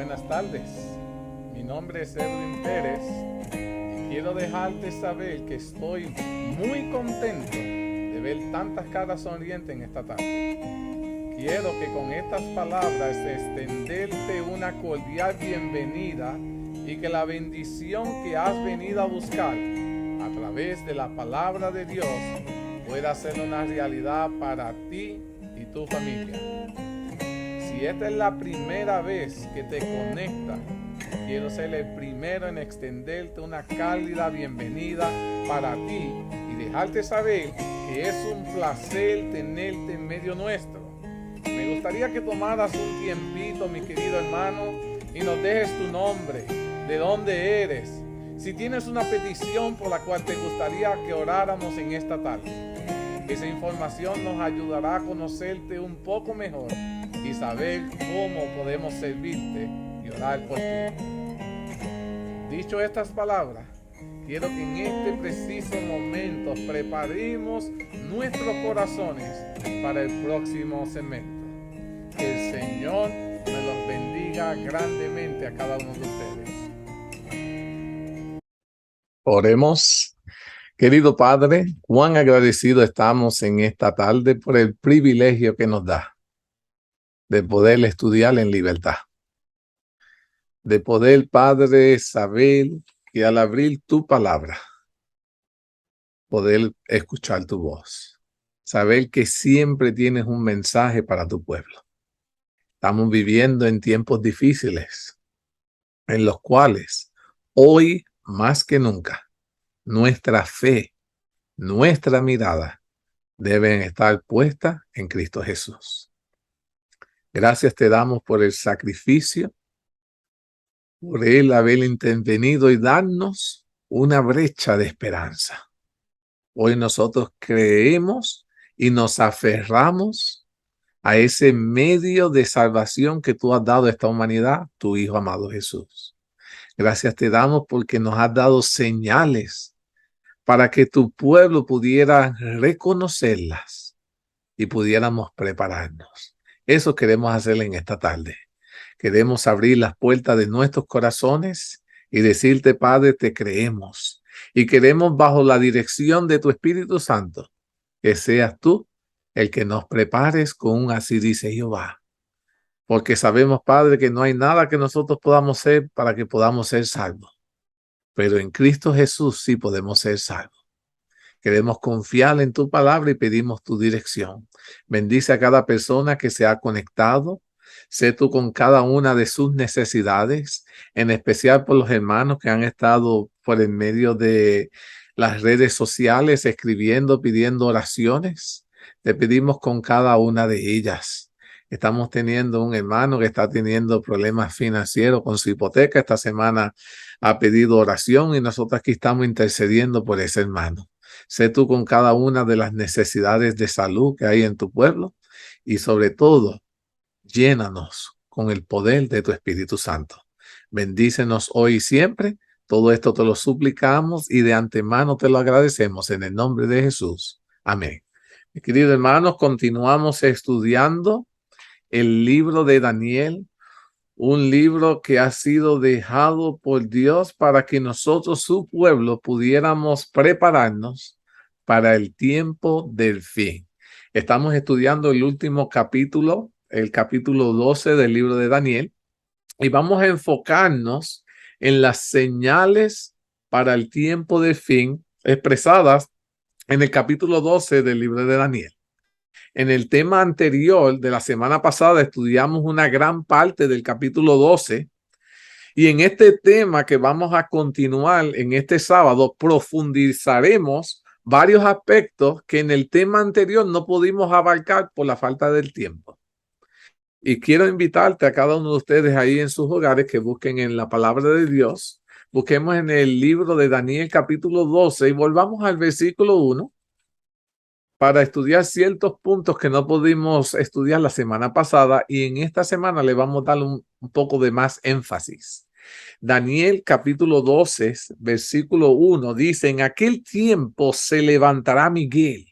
Buenas tardes, mi nombre es Edwin Pérez y quiero dejarte saber que estoy muy contento de ver tantas caras sonrientes en esta tarde. Quiero que con estas palabras extenderte una cordial bienvenida y que la bendición que has venido a buscar a través de la palabra de Dios pueda ser una realidad para ti y tu familia. Si esta es la primera vez que te conectas, quiero ser el primero en extenderte una cálida bienvenida para ti y dejarte saber que es un placer tenerte en medio nuestro. Me gustaría que tomaras un tiempito, mi querido hermano, y nos dejes tu nombre, de dónde eres, si tienes una petición por la cual te gustaría que oráramos en esta tarde. Esa información nos ayudará a conocerte un poco mejor y saber cómo podemos servirte y orar por ti. Dicho estas palabras, quiero que en este preciso momento preparemos nuestros corazones para el próximo segmento. Que el Señor me los bendiga grandemente a cada uno de ustedes. Oremos. Querido Padre, cuán agradecido estamos en esta tarde por el privilegio que nos da de poder estudiar en libertad. De poder, Padre, saber que al abrir tu palabra, poder escuchar tu voz. Saber que siempre tienes un mensaje para tu pueblo. Estamos viviendo en tiempos difíciles, en los cuales hoy más que nunca nuestra fe, nuestra mirada deben estar puestas en Cristo Jesús. Gracias te damos por el sacrificio, por Él haber intervenido y darnos una brecha de esperanza. Hoy nosotros creemos y nos aferramos a ese medio de salvación que tú has dado a esta humanidad, tu Hijo amado Jesús. Gracias te damos porque nos has dado señales para que tu pueblo pudiera reconocerlas y pudiéramos prepararnos. Eso queremos hacer en esta tarde. Queremos abrir las puertas de nuestros corazones y decirte, Padre, te creemos. Y queremos, bajo la dirección de tu Espíritu Santo, que seas tú el que nos prepares con un así dice Jehová. Porque sabemos, Padre, que no hay nada que nosotros podamos hacer para que podamos ser salvos. Pero en Cristo Jesús sí podemos ser salvos. Queremos confiar en tu palabra y pedimos tu dirección. Bendice a cada persona que se ha conectado. Sé tú con cada una de sus necesidades, en especial por los hermanos que han estado por el medio de las redes sociales escribiendo, pidiendo oraciones. Te pedimos con cada una de ellas. Estamos teniendo un hermano que está teniendo problemas financieros con su hipoteca. Esta semana ha pedido oración y nosotros aquí estamos intercediendo por ese hermano. Sé tú con cada una de las necesidades de salud que hay en tu pueblo y sobre todo, llénanos con el poder de tu Espíritu Santo. Bendícenos hoy y siempre. Todo esto te lo suplicamos y de antemano te lo agradecemos en el nombre de Jesús. Amén. Mis queridos hermanos, continuamos estudiando el libro de Daniel, un libro que ha sido dejado por Dios para que nosotros, su pueblo, pudiéramos prepararnos para el tiempo del fin. Estamos estudiando el último capítulo, el capítulo 12 del libro de Daniel, y vamos a enfocarnos en las señales para el tiempo del fin expresadas en el capítulo 12 del libro de Daniel. En el tema anterior de la semana pasada estudiamos una gran parte del capítulo 12 y en este tema que vamos a continuar en este sábado profundizaremos varios aspectos que en el tema anterior no pudimos abarcar por la falta del tiempo. Y quiero invitarte a cada uno de ustedes ahí en sus hogares que busquen en la palabra de Dios, busquemos en el libro de Daniel capítulo 12 y volvamos al versículo 1. Para estudiar ciertos puntos que no pudimos estudiar la semana pasada y en esta semana le vamos a dar un poco de más énfasis. Daniel capítulo 12, versículo 1 dice, en aquel tiempo se levantará Miguel,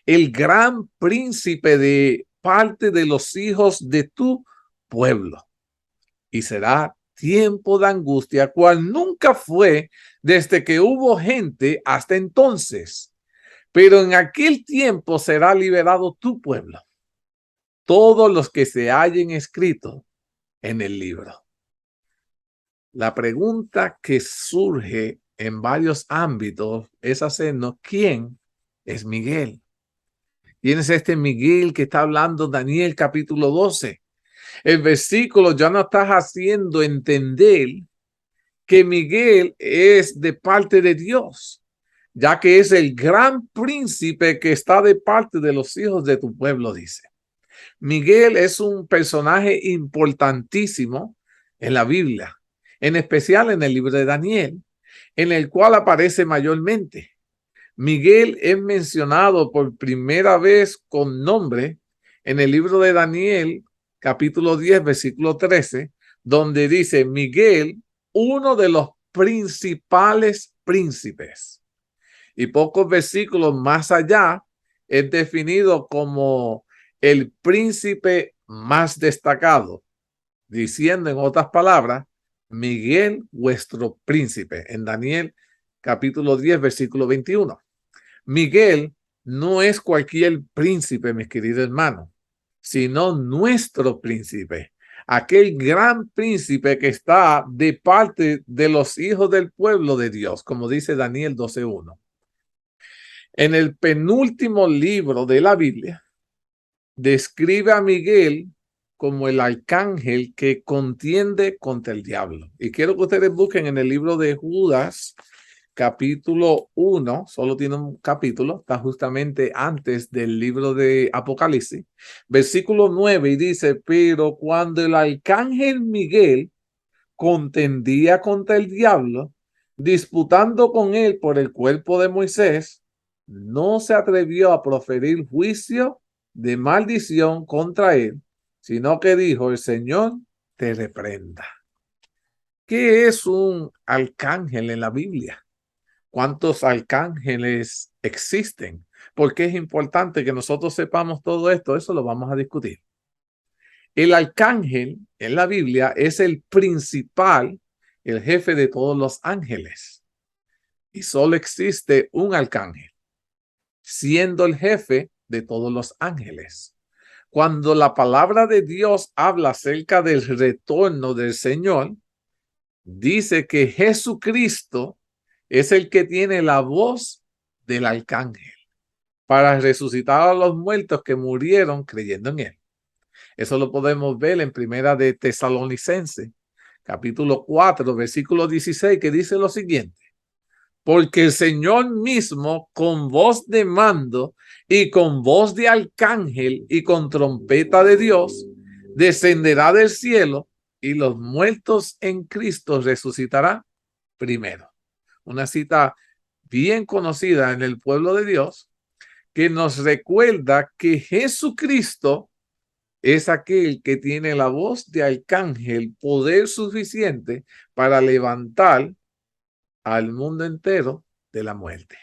el gran príncipe de parte de los hijos de tu pueblo. y será tiempo de angustia, cual nunca fue desde que hubo gente hasta entonces. Pero en aquel tiempo será liberado tu pueblo, todos los que se hallen escritos en el libro. La pregunta que surge en varios ámbitos es hacernos: ¿quién es Miguel? ¿Quién es este Miguel que está hablando Daniel capítulo 12? El versículo ya nos está haciendo entender que Miguel es de parte de Dios, ya que es el gran príncipe que está de parte de los hijos de tu pueblo, dice. Miguel es un personaje importantísimo en la Biblia, en especial en el libro de Daniel, en el cual aparece mayormente. Miguel es mencionado por primera vez con nombre en el libro de Daniel, capítulo 10, versículo 13, donde dice: Miguel, uno de los principales príncipes. Y pocos versículos más allá es definido como el príncipe más destacado, diciendo en otras palabras: Miguel, vuestro príncipe, en Daniel capítulo 10, versículo 21. Miguel no es cualquier príncipe, mis queridos hermanos, sino nuestro príncipe, aquel gran príncipe que está de parte de los hijos del pueblo de Dios, como dice Daniel 12:1. En el penúltimo libro de la Biblia, describe a Miguel como el arcángel que contiende contra el diablo. Y quiero que ustedes busquen en el libro de Judas, capítulo 1, solo tiene un capítulo, está justamente antes del libro de Apocalipsis, versículo 9, y dice: pero cuando el arcángel Miguel contendía contra el diablo, disputando con él por el cuerpo de Moisés, no se atrevió a proferir juicio de maldición contra él, sino que dijo: el Señor te reprenda. ¿Qué es un arcángel en la Biblia? ¿Cuántos arcángeles existen? ¿Por qué es importante que nosotros sepamos todo esto? Eso lo vamos a discutir. El arcángel en la Biblia es el principal, el jefe de todos los ángeles. Y solo existe un arcángel, siendo el jefe de todos los ángeles. Cuando la palabra de Dios habla acerca del retorno del Señor, dice que Jesucristo es el que tiene la voz del arcángel para resucitar a los muertos que murieron creyendo en él. Eso lo podemos ver en Primera de Tesalonicenses, capítulo 4, versículo 16, que dice lo siguiente: porque el Señor mismo, con voz de mando y con voz de arcángel y con trompeta de Dios, descenderá del cielo, y los muertos en Cristo resucitarán primero. Una cita bien conocida en el pueblo de Dios, que nos recuerda que Jesucristo es aquel que tiene la voz de arcángel, poder suficiente para levantar al mundo entero de la muerte.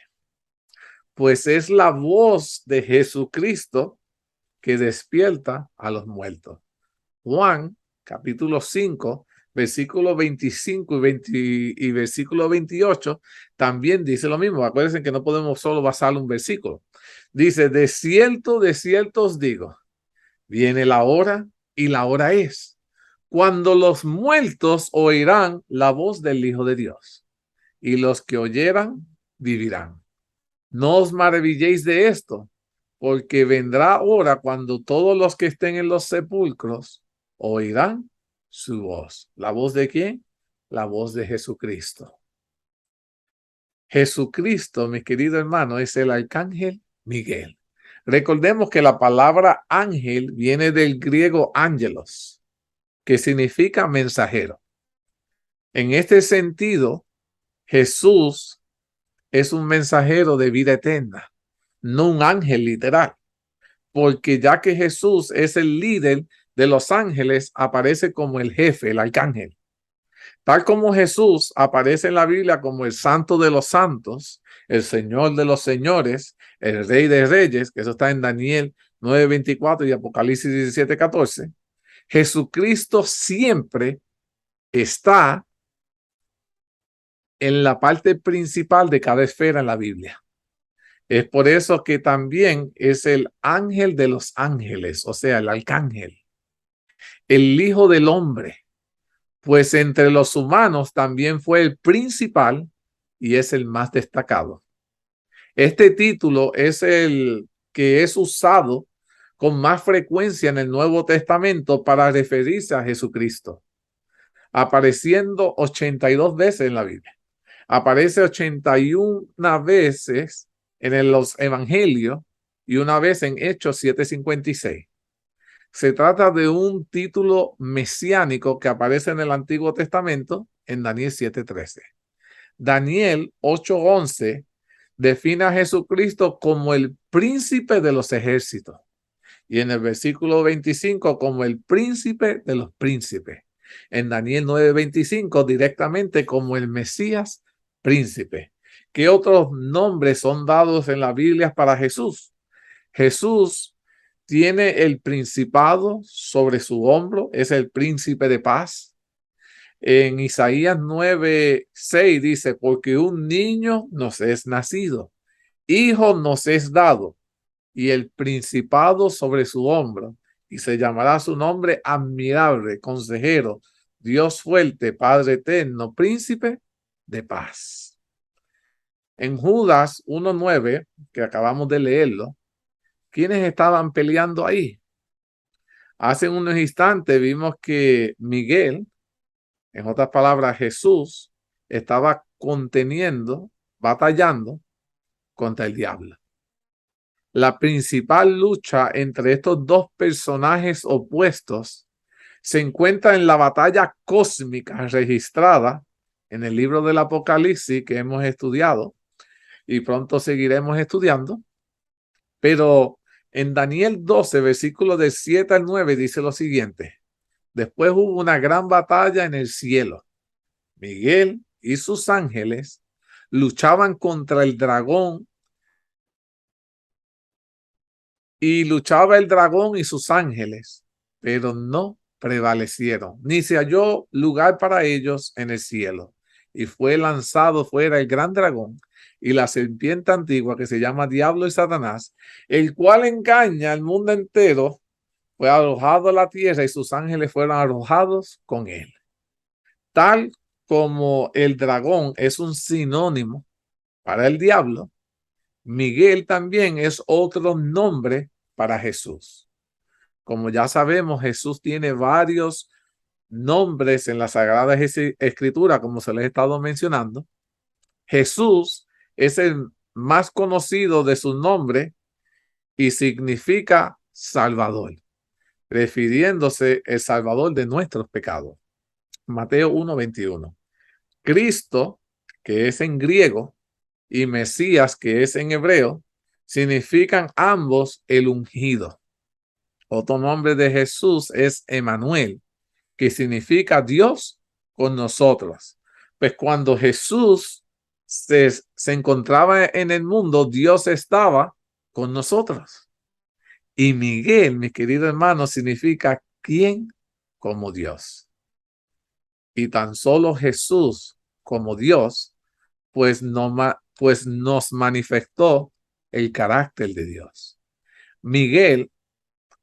Pues es la voz de Jesucristo que despierta a los muertos. Juan, capítulo 5, versículo 25 y versículo 28, también dice lo mismo. Acuérdense que no podemos solo basar un versículo. Dice: de cierto os digo, viene la hora, y la hora es, cuando los muertos oirán la voz del Hijo de Dios, y los que oyeran vivirán. No os maravilléis de esto, porque vendrá hora cuando todos los que estén en los sepulcros oirán su voz. ¿La voz de quién? La voz de Jesucristo. Jesucristo, mi querido hermano, es el arcángel Miguel. Recordemos que la palabra ángel viene del griego ángelos, que significa mensajero. En este sentido, Jesús es un mensajero de vida eterna, no un ángel literal, porque ya que Jesús es el líder de los ángeles, aparece como el jefe, el arcángel. Tal como Jesús aparece en la Biblia como el santo de los santos, el señor de los señores, el rey de reyes, que eso está en Daniel 9:24 y Apocalipsis 17:14, Jesucristo siempre está en la parte principal de cada esfera en la Biblia. Es por eso que también es el ángel de los ángeles, o sea, el arcángel, el hijo del hombre, pues entre los humanos también fue el principal y es el más destacado. Este título es el que es usado con más frecuencia en el Nuevo Testamento para referirse a Jesucristo, apareciendo 82 veces en la Biblia. Aparece 81 veces en los evangelios y una vez en Hechos 7:56. Se trata de un título mesiánico que aparece en el Antiguo Testamento en Daniel 7:13. Daniel 8:11 define a Jesucristo como el príncipe de los ejércitos y en el versículo 25 como el príncipe de los príncipes. En Daniel 9:25 directamente como el Mesías príncipe. ¿Qué otros nombres son dados en la Biblia para Jesús? Jesús tiene el principado sobre su hombro, es el príncipe de paz. En Isaías 9:6 dice, porque un niño nos es nacido, hijo nos es dado, y el principado sobre su hombro, y se llamará su nombre admirable, consejero, Dios fuerte, Padre eterno, príncipe de paz. En Judas 1:9, que acabamos de leerlo, ¿quiénes estaban peleando ahí? Hace unos instantes vimos que Miguel, en otras palabras, Jesús, estaba conteniendo, batallando contra el diablo. La principal lucha entre estos dos personajes opuestos se encuentra en la batalla cósmica registrada en el libro del Apocalipsis que hemos estudiado y pronto seguiremos estudiando. Pero en Daniel 12, versículos del 7 al 9, dice lo siguiente. Después hubo una gran batalla en el cielo. Miguel y sus ángeles luchaban contra el dragón y luchaba el dragón y sus ángeles, pero no prevalecieron, ni se halló lugar para ellos en el cielo. Y fue lanzado fuera el gran dragón y la serpiente antigua que se llama Diablo y Satanás, el cual engaña al mundo entero, fue arrojado a la tierra y sus ángeles fueron arrojados con él. Tal como el dragón es un sinónimo para el diablo, Miguel también es otro nombre para Jesús. Como ya sabemos, Jesús tiene varios nombres en la Sagrada Escritura, como se les he estado mencionando. Jesús es el más conocido de su nombre y significa Salvador, refiriéndose el Salvador de nuestros pecados. Mateo 1:21. Cristo, que es en griego, y Mesías, que es en hebreo, significan ambos el ungido. Otro nombre de Jesús es Emmanuel, que significa Dios con nosotros. Pues cuando Jesús se encontraba en el mundo, Dios estaba con nosotros. Y Miguel, mi querido hermano, significa ¿quién como Dios? Y tan solo Jesús como Dios, pues nos manifestó el carácter de Dios. Miguel,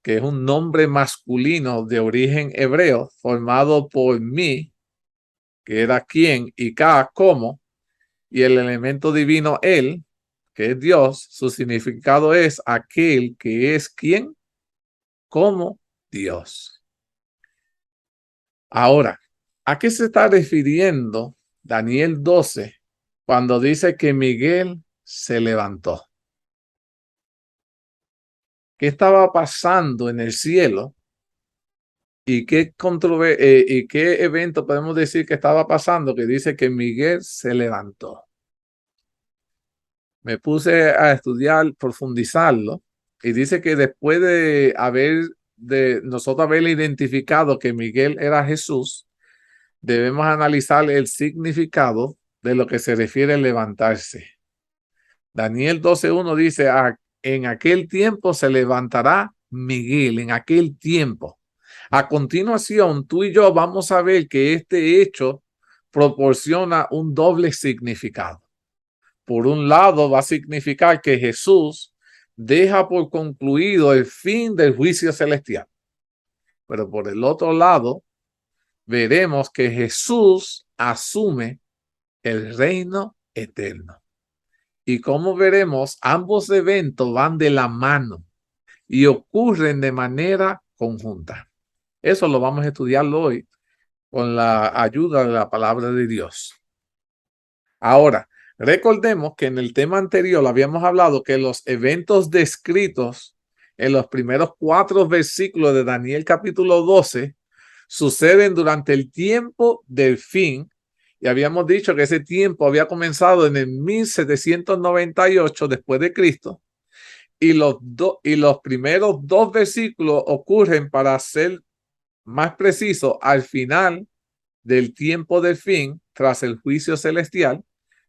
que es un nombre masculino de origen hebreo, formado por mi, que era quién, y ka, como, y el elemento divino él, que es Dios, su significado es aquel que es quién, como Dios. Ahora, ¿a qué se está refiriendo Daniel 12 cuando dice que Miguel se levantó? ¿Qué estaba pasando en el cielo? ¿Y qué evento podemos decir que estaba pasando que dice que Miguel se levantó? Me puse a estudiar, profundizarlo, y dice que después de nosotros haber identificado que Miguel era Jesús, debemos analizar el significado de lo que se refiere a levantarse. Daniel 12:1 dice, en aquel tiempo se levantará Miguel, en aquel tiempo. A continuación, tú y yo vamos a ver que este hecho proporciona un doble significado. Por un lado, va a significar que Jesús deja por concluido el fin del juicio celestial. Pero por el otro lado, veremos que Jesús asume el reino eterno. Y como veremos, ambos eventos van de la mano y ocurren de manera conjunta. Eso lo vamos a estudiar hoy con la ayuda de la palabra de Dios. Ahora, recordemos que en el tema anterior habíamos hablado que los eventos descritos en los primeros 4 versículos de Daniel capítulo 12 suceden durante el tiempo del fin. Y habíamos dicho que ese tiempo había comenzado en el 1798 después de Cristo. Y los primeros 2 versículos ocurren, para ser más preciso, al final del tiempo del fin, tras el juicio celestial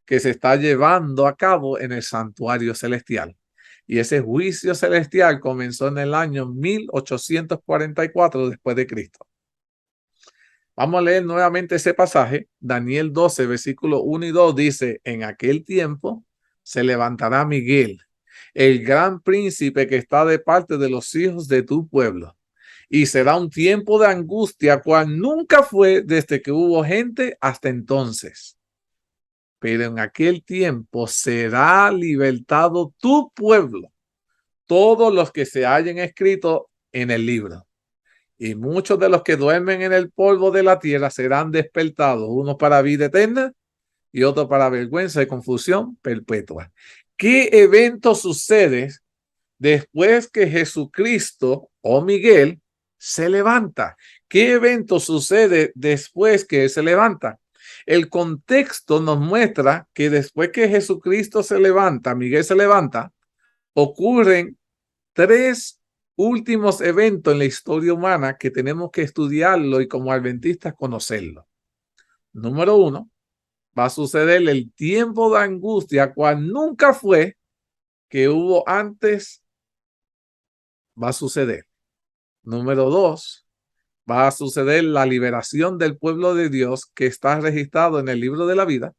que se está llevando a cabo en el santuario celestial. Y ese juicio celestial comenzó en el año 1844 después de Cristo. Vamos a leer nuevamente ese pasaje. Daniel 12, versículos 1 y 2 dice: en aquel tiempo se levantará Miguel, el gran príncipe que está de parte de los hijos de tu pueblo. Y será un tiempo de angustia, cual nunca fue desde que hubo gente hasta entonces. Pero en aquel tiempo será libertado tu pueblo, todos los que se hayan escrito en el libro. Y muchos de los que duermen en el polvo de la tierra serán despertados, unos para vida eterna y otros para vergüenza y confusión perpetua. ¿Qué evento sucede después que Jesucristo o Miguel se levanta? ¿Qué evento sucede después que él se levanta? El contexto nos muestra que después que Jesucristo se levanta, Miguel se levanta, ocurren 3 últimos eventos en la historia humana que tenemos que estudiarlo y como adventistas conocerlo. Número 1, va a suceder el tiempo de angustia, cual nunca fue que hubo antes, va a suceder. Número 2, va a suceder la liberación del pueblo de Dios que está registrado en el libro de la vida,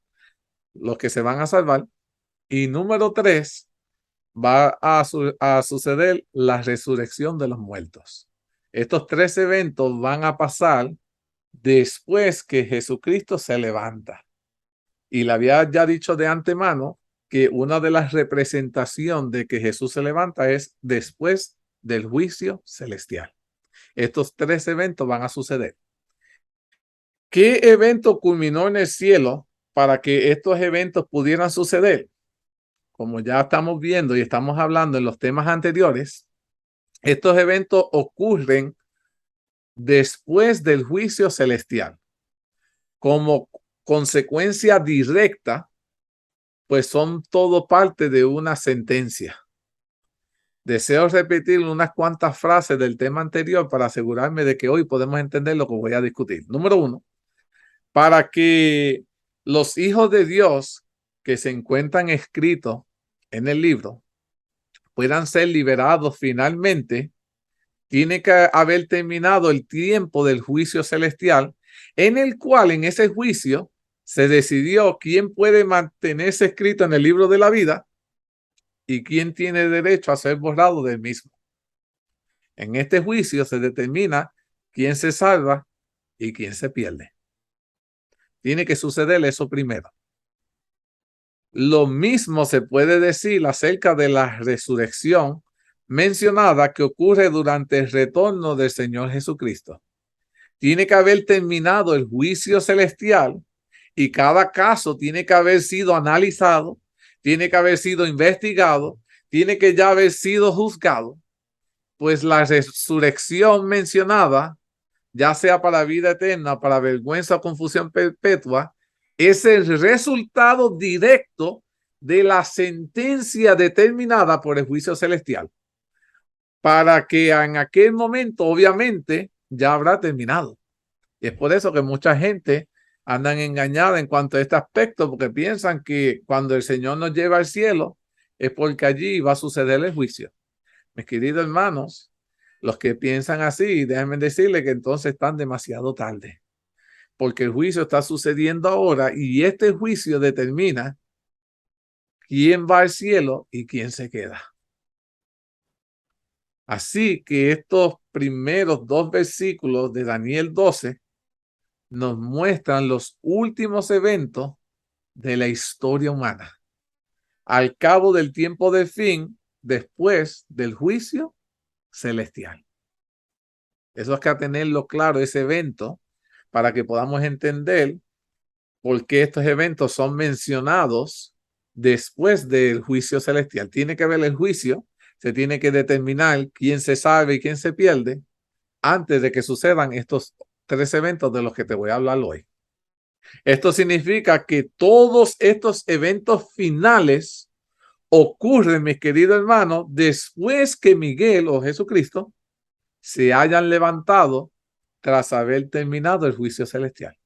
los que se van a salvar. Y número 3, va a suceder la resurrección de los muertos. Estos 3 eventos van a pasar después que Jesucristo se levanta. Y le había ya dicho de antemano que una de las representaciones de que Jesús se levanta es después del juicio celestial. Estos 3 eventos van a suceder. ¿Qué evento culminó en el cielo para que estos eventos pudieran suceder? Como ya estamos viendo y estamos hablando en los temas anteriores, estos eventos ocurren después del juicio celestial. Como consecuencia directa, pues son todo parte de una sentencia. Deseo repetir unas cuantas frases del tema anterior para asegurarme de que hoy podemos entender lo que voy a discutir. Número 1, para que los hijos de Dios que se encuentran escritos en el libro puedan ser liberados finalmente, tiene que haber terminado el tiempo del juicio celestial, en el cual en ese juicio se decidió quién puede mantenerse escrito en el libro de la vida y quién tiene derecho a ser borrado del mismo. En este juicio se determina quién se salva y quién se pierde. Tiene que suceder eso primero. Lo mismo se puede decir acerca de la resurrección mencionada que ocurre durante el retorno del Señor Jesucristo. Tiene que haber terminado el juicio celestial y cada caso tiene que haber sido analizado, tiene que haber sido investigado, tiene que ya haber sido juzgado, pues la resurrección mencionada, ya sea para vida eterna, para vergüenza o confusión perpetua, es el resultado directo de la sentencia determinada por el juicio celestial, para que en aquel momento obviamente ya habrá terminado. Y es por eso que mucha gente andan engañada en cuanto a este aspecto, porque piensan que cuando el Señor nos lleva al cielo es porque allí va a suceder el juicio. Mis queridos hermanos, Los que piensan así, déjenme decirle que entonces están demasiado tarde, porque el juicio está sucediendo ahora y este juicio determina quién va al cielo y quién se queda. Así que estos primeros 2 versículos de Daniel 12 nos muestran los últimos eventos de la historia humana. Al cabo del tiempo de fin, después del juicio celestial. Eso es que a tenerlo claro, ese evento, para que podamos entender por qué estos eventos son mencionados después del juicio celestial. Tiene que haber el juicio, se tiene que determinar quién se salva y quién se pierde antes de que sucedan estos 3 eventos de los que te voy a hablar hoy. Esto significa que todos estos eventos finales ocurren, mis queridos hermanos, después que Miguel o Jesucristo se hayan levantado tras haber terminado el juicio celestial.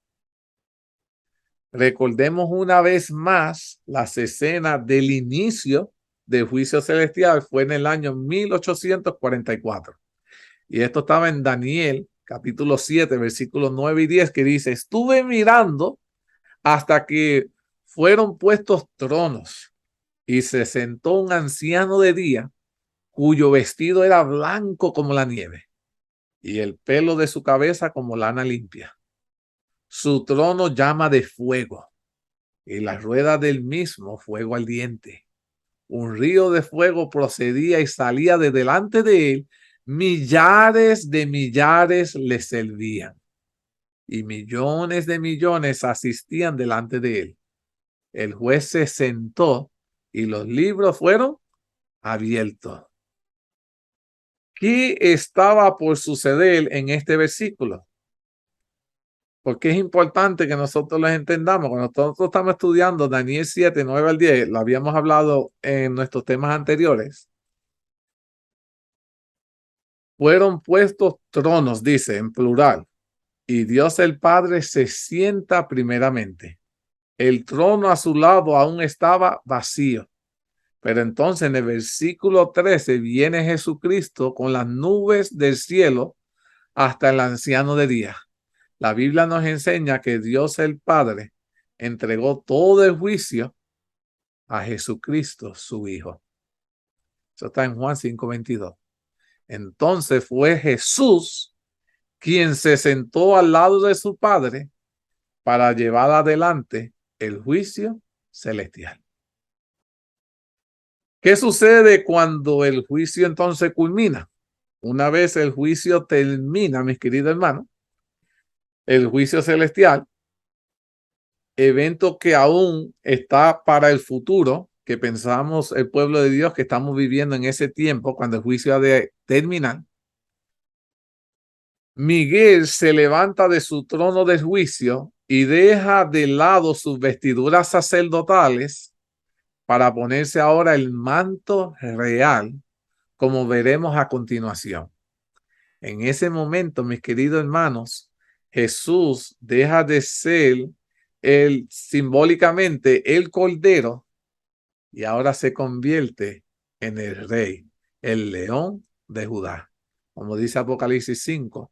Recordemos una vez más las escenas del inicio del juicio celestial. Fue en el año 1844. Y esto estaba en Daniel, capítulo 7, versículos 9 y 10, que dice: estuve mirando hasta que fueron puestos tronos y se sentó un anciano de día cuyo vestido era blanco como la nieve y el pelo de su cabeza como lana limpia. Su trono llama de fuego y las ruedas del mismo fuego ardiente. Un río de fuego procedía y salía de delante de él. Millares de millares le servían y millones de millones asistían delante de él. El juez se sentó y los libros fueron abiertos. ¿Qué estaba por suceder en este versículo? Porque es importante que nosotros los entendamos. Cuando nosotros estamos estudiando Daniel 7, 9 al 10, lo habíamos hablado en nuestros temas anteriores. Fueron puestos tronos, dice en plural, y Dios el Padre se sienta primeramente. El trono a su lado aún estaba vacío. Pero entonces en el versículo 13 viene Jesucristo con las nubes del cielo hasta el anciano de día. La Biblia nos enseña que Dios el Padre entregó todo el juicio a Jesucristo, su Hijo. Eso está en Juan 5:22. Entonces fue Jesús quien se sentó al lado de su Padre para llevar adelante el juicio celestial. ¿Qué sucede cuando el juicio entonces culmina? Una vez el juicio termina, mis queridos hermanos, el juicio celestial, evento que aún está para el futuro, que pensamos el pueblo de Dios que estamos viviendo en ese tiempo, cuando el juicio ha de terminar. Miguel se levanta de su trono de juicio y deja de lado sus vestiduras sacerdotales para ponerse ahora el manto real, como veremos a continuación. En ese momento, mis queridos hermanos, Jesús deja de ser simbólicamente el Cordero y ahora se convierte en el Rey, el León de Judá, como dice Apocalipsis 5,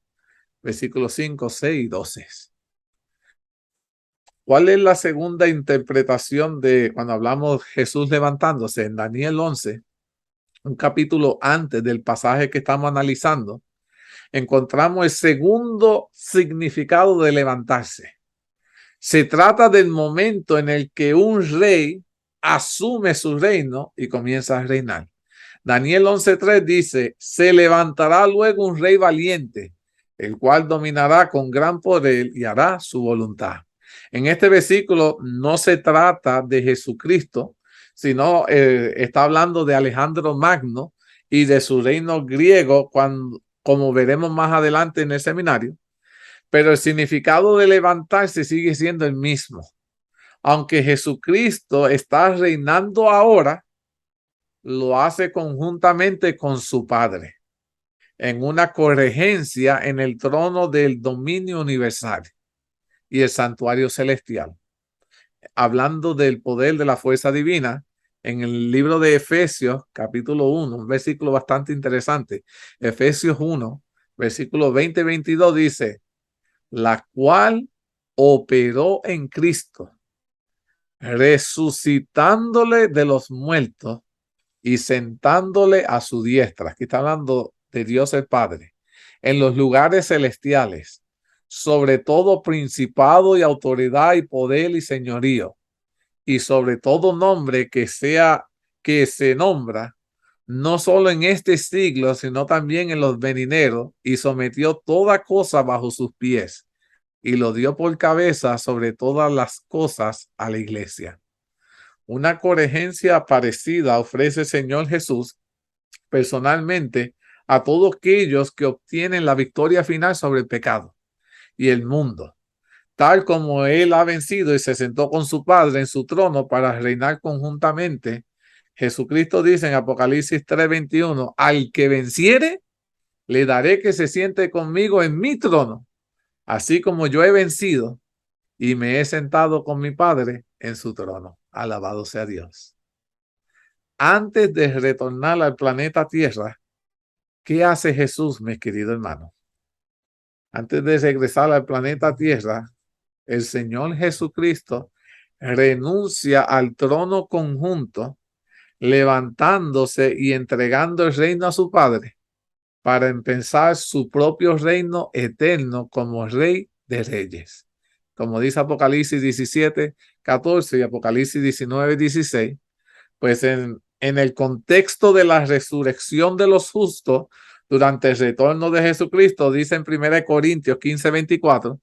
versículos 5, 6 y 12. ¿Cuál es la segunda interpretación de cuando hablamos Jesús levantándose? En Daniel 11, un capítulo antes del pasaje que estamos analizando, encontramos el segundo significado de levantarse. Se trata del momento en el que un rey asume su reino y comienza a reinar. Daniel 11:3 dice: se levantará luego un rey valiente, el cual dominará con gran poder y hará su voluntad. En este versículo no se trata de Jesucristo, sino está hablando de Alejandro Magno y de su reino griego, como veremos más adelante en el seminario. Pero el significado de levantarse sigue siendo el mismo. Aunque Jesucristo está reinando ahora, lo hace conjuntamente con su Padre, en una corregencia en el trono del dominio universal y el santuario celestial. Hablando del poder de la fuerza divina, en el libro de Efesios, capítulo 1, un versículo bastante interesante. Efesios 1, versículo 20-22 dice, la cual operó en Cristo, resucitándole de los muertos y sentándole a su diestra. Aquí está hablando de Dios el Padre, en los lugares celestiales, sobre todo principado y autoridad y poder y señorío, y sobre todo nombre que se nombra, no solo en este siglo, sino también en los venideros, y sometió toda cosa bajo sus pies, y lo dio por cabeza sobre todas las cosas a la iglesia. Una coherencia parecida ofrece el Señor Jesús personalmente a todos aquellos que obtienen la victoria final sobre el pecado y el mundo, tal como él ha vencido y se sentó con su Padre en su trono para reinar conjuntamente. Jesucristo dice en Apocalipsis 3:21, al que venciere, le daré que se siente conmigo en mi trono, así como yo he vencido y me he sentado con mi Padre en su trono. Alabado sea Dios. Antes de retornar al planeta Tierra, ¿qué hace Jesús, mis queridos hermanos? Antes de regresar al planeta Tierra, el Señor Jesucristo renuncia al trono conjunto, levantándose y entregando el reino a su Padre para empezar su propio reino eterno como Rey de Reyes. Como dice Apocalipsis 17:14 y Apocalipsis 19:16, pues en el contexto de la resurrección de los justos durante el retorno de Jesucristo, dice en 1 Corintios 15:24,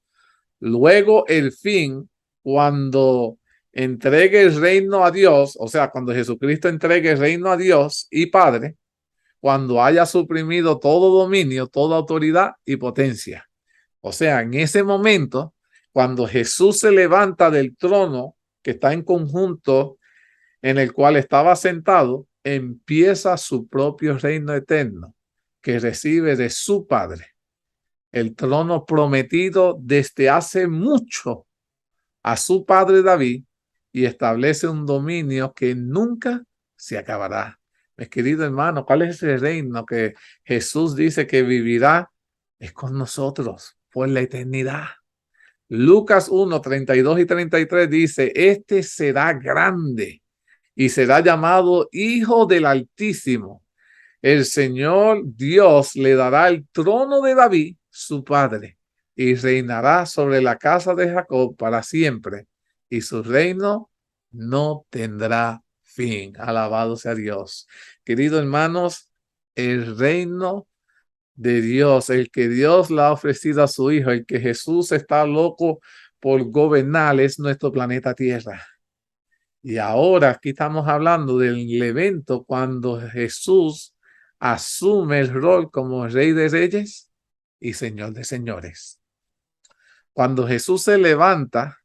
luego el fin, cuando entregue el reino a Dios, o sea, cuando Jesucristo entregue el reino a Dios y Padre, cuando haya suprimido todo dominio, toda autoridad y potencia. O sea, en ese momento, cuando Jesús se levanta del trono que está en conjunto en el cual estaba sentado, empieza su propio reino eterno que recibe de su Padre, el trono prometido desde hace mucho a su padre David, y establece un dominio que nunca se acabará. Mis queridos hermanos, ¿cuál es ese reino que Jesús dice que vivirá? Es con nosotros por la eternidad. Lucas 1:32 y 33 dice, este será grande y será llamado Hijo del Altísimo. El Señor Dios le dará el trono de David, su padre, y reinará sobre la casa de Jacob para siempre, y su reino no tendrá fin. Alabado sea Dios. Queridos hermanos, el reino de Dios, el que Dios le ha ofrecido a su Hijo, el que Jesús está loco por gobernar, es nuestro planeta Tierra. Y ahora aquí estamos hablando del evento cuando Jesús asume el rol como Rey de Reyes y Señor de Señores. Cuando Jesús se levanta,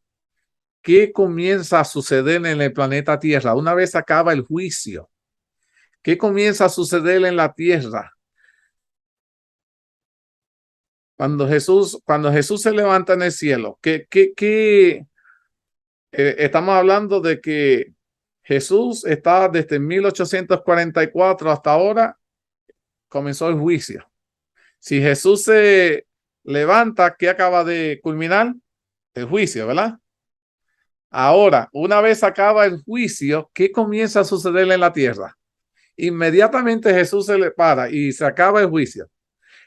¿qué comienza a suceder en el planeta Tierra? Una vez acaba el juicio, ¿qué comienza a suceder en la tierra? Cuando Jesús se levanta en el cielo, estamos hablando de que Jesús está desde 1844 hasta ahora, comenzó el juicio. Si Jesús se levanta, ¿qué acaba de culminar? El juicio, ¿verdad? Ahora, una vez acaba el juicio, ¿qué comienza a suceder en la tierra? Inmediatamente Jesús se le para y se acaba el juicio.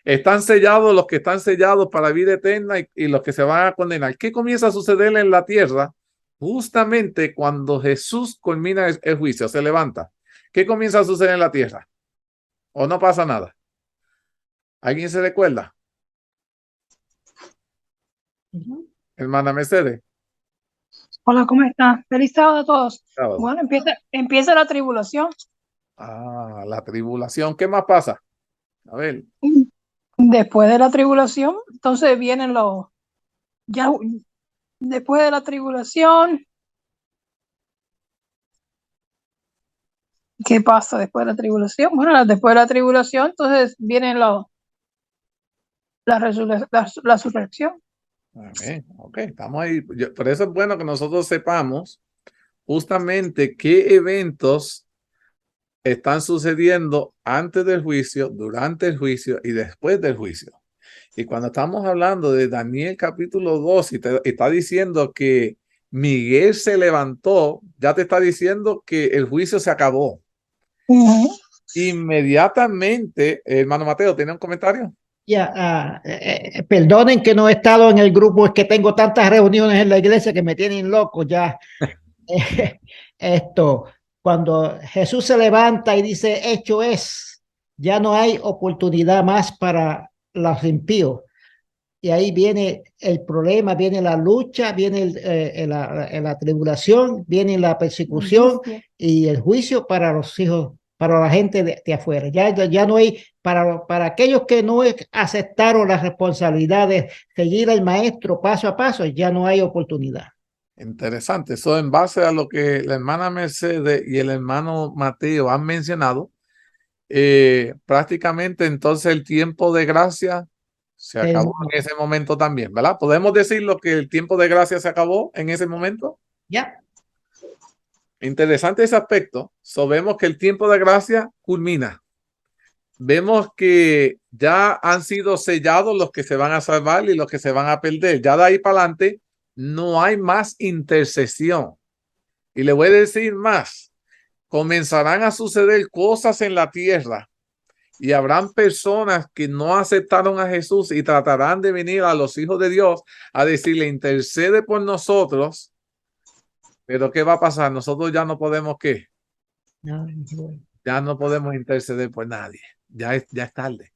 Están sellados los que están sellados para vida eterna y los que se van a condenar. ¿Qué comienza a suceder en la tierra? Justamente cuando Jesús culmina el juicio, se levanta. ¿Qué comienza a suceder en la tierra? ¿O no pasa nada? ¿Alguien se recuerda? Hermana Mercedes. Hola, ¿cómo están? Feliz sábado a todos. Sábado. Bueno, empieza la tribulación. La tribulación. ¿Qué más pasa? A ver. Después de la tribulación, entonces vienen ya después de la tribulación, ¿qué pasa después de la tribulación? Bueno, después de la tribulación, entonces vienen la resurrección. Amén. Ok, estamos ahí. Por eso es bueno que nosotros sepamos justamente qué eventos están sucediendo antes del juicio, durante el juicio y después del juicio. Y cuando estamos hablando de Daniel capítulo 2 y te está diciendo que Miguel se levantó, ya te está diciendo que el juicio se acabó. Inmediatamente, hermano Mateo, ¿tiene un comentario? Ya, perdonen que no he estado en el grupo, es que tengo tantas reuniones en la iglesia que me tienen loco ya. Esto, cuando Jesús se levanta y dice, hecho es, ya no hay oportunidad más para los impíos. Y ahí viene el problema, viene la lucha, viene la tribulación, viene la persecución y el juicio para los hijos, para la gente de afuera. Ya no hay, para aquellos que no aceptaron la responsabilidad de seguir al maestro paso a paso, ya no hay oportunidad. Interesante. Eso en base a lo que la hermana Mercedes y el hermano Mateo han mencionado, prácticamente entonces el tiempo de gracia se acabó en ese momento también, ¿verdad? ¿Podemos decirlo que el tiempo de gracia se acabó en ese momento? Ya. Interesante ese aspecto. Vemos que el tiempo de gracia culmina. Vemos que ya han sido sellados los que se van a salvar y los que se van a perder. Ya de ahí para adelante no hay más intercesión. Y le voy a decir más. Comenzarán a suceder cosas en la tierra y habrán personas que no aceptaron a Jesús y tratarán de venir a los hijos de Dios a decirle, intercede por nosotros. Pero ¿qué va a pasar? Nosotros ya no podemos, ¿qué? Ya no podemos interceder por nadie. Ya es tarde.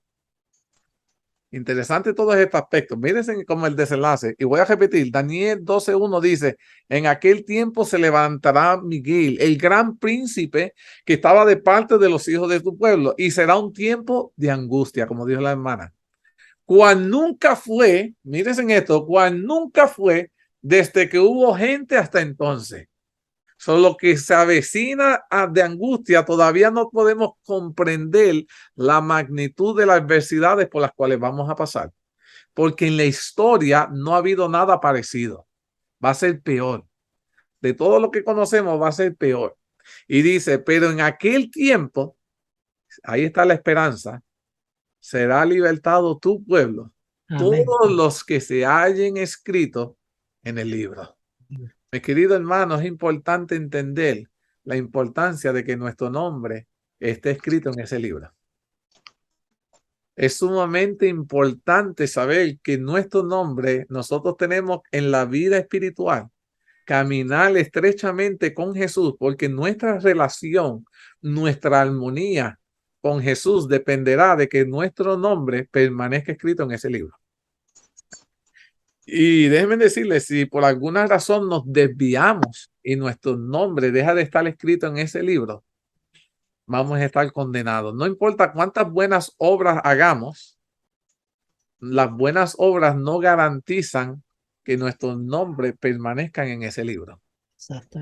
Interesante todos estos aspectos. Mírense como el desenlace. Y voy a repetir, Daniel 12:1 dice, en aquel tiempo se levantará Miguel, el gran príncipe que estaba de parte de los hijos de tu pueblo, y será un tiempo de angustia, como dijo la hermana. Cual nunca fue, mírense en esto, cual nunca fue desde que hubo gente hasta entonces. Solo que se avecina de angustia, todavía no podemos comprender la magnitud de las adversidades por las cuales vamos a pasar. Porque en la historia no ha habido nada parecido. Va a ser peor. De todo lo que conocemos va a ser peor. Y dice, pero en aquel tiempo, ahí está la esperanza, será libertado tu pueblo, amén, todos los que se hallen escritos en el libro. Mi querido hermano, es importante entender la importancia de que nuestro nombre esté escrito en ese libro. Es sumamente importante saber que nuestro nombre, nosotros tenemos en la vida espiritual, caminar estrechamente con Jesús, porque nuestra relación, nuestra armonía con Jesús dependerá de que nuestro nombre permanezca escrito en ese libro. Y déjenme decirles, si por alguna razón nos desviamos y nuestro nombre deja de estar escrito en ese libro, vamos a estar condenados. No importa cuántas buenas obras hagamos, las buenas obras no garantizan que nuestros nombres permanezcan en ese libro,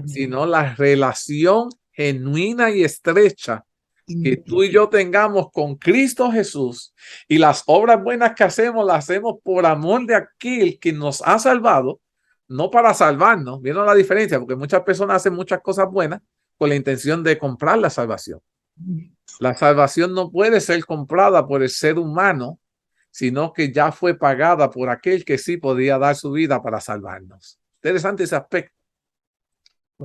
sino la relación genuina y estrecha que tú y yo tengamos con Cristo Jesús, y las obras buenas que hacemos las hacemos por amor de aquel que nos ha salvado, no para salvarnos. ¿Vieron la diferencia? Porque muchas personas hacen muchas cosas buenas con la intención de comprar la salvación. La salvación no puede ser comprada por el ser humano, sino que ya fue pagada por aquel que sí podía dar su vida para salvarnos. Interesante ese aspecto.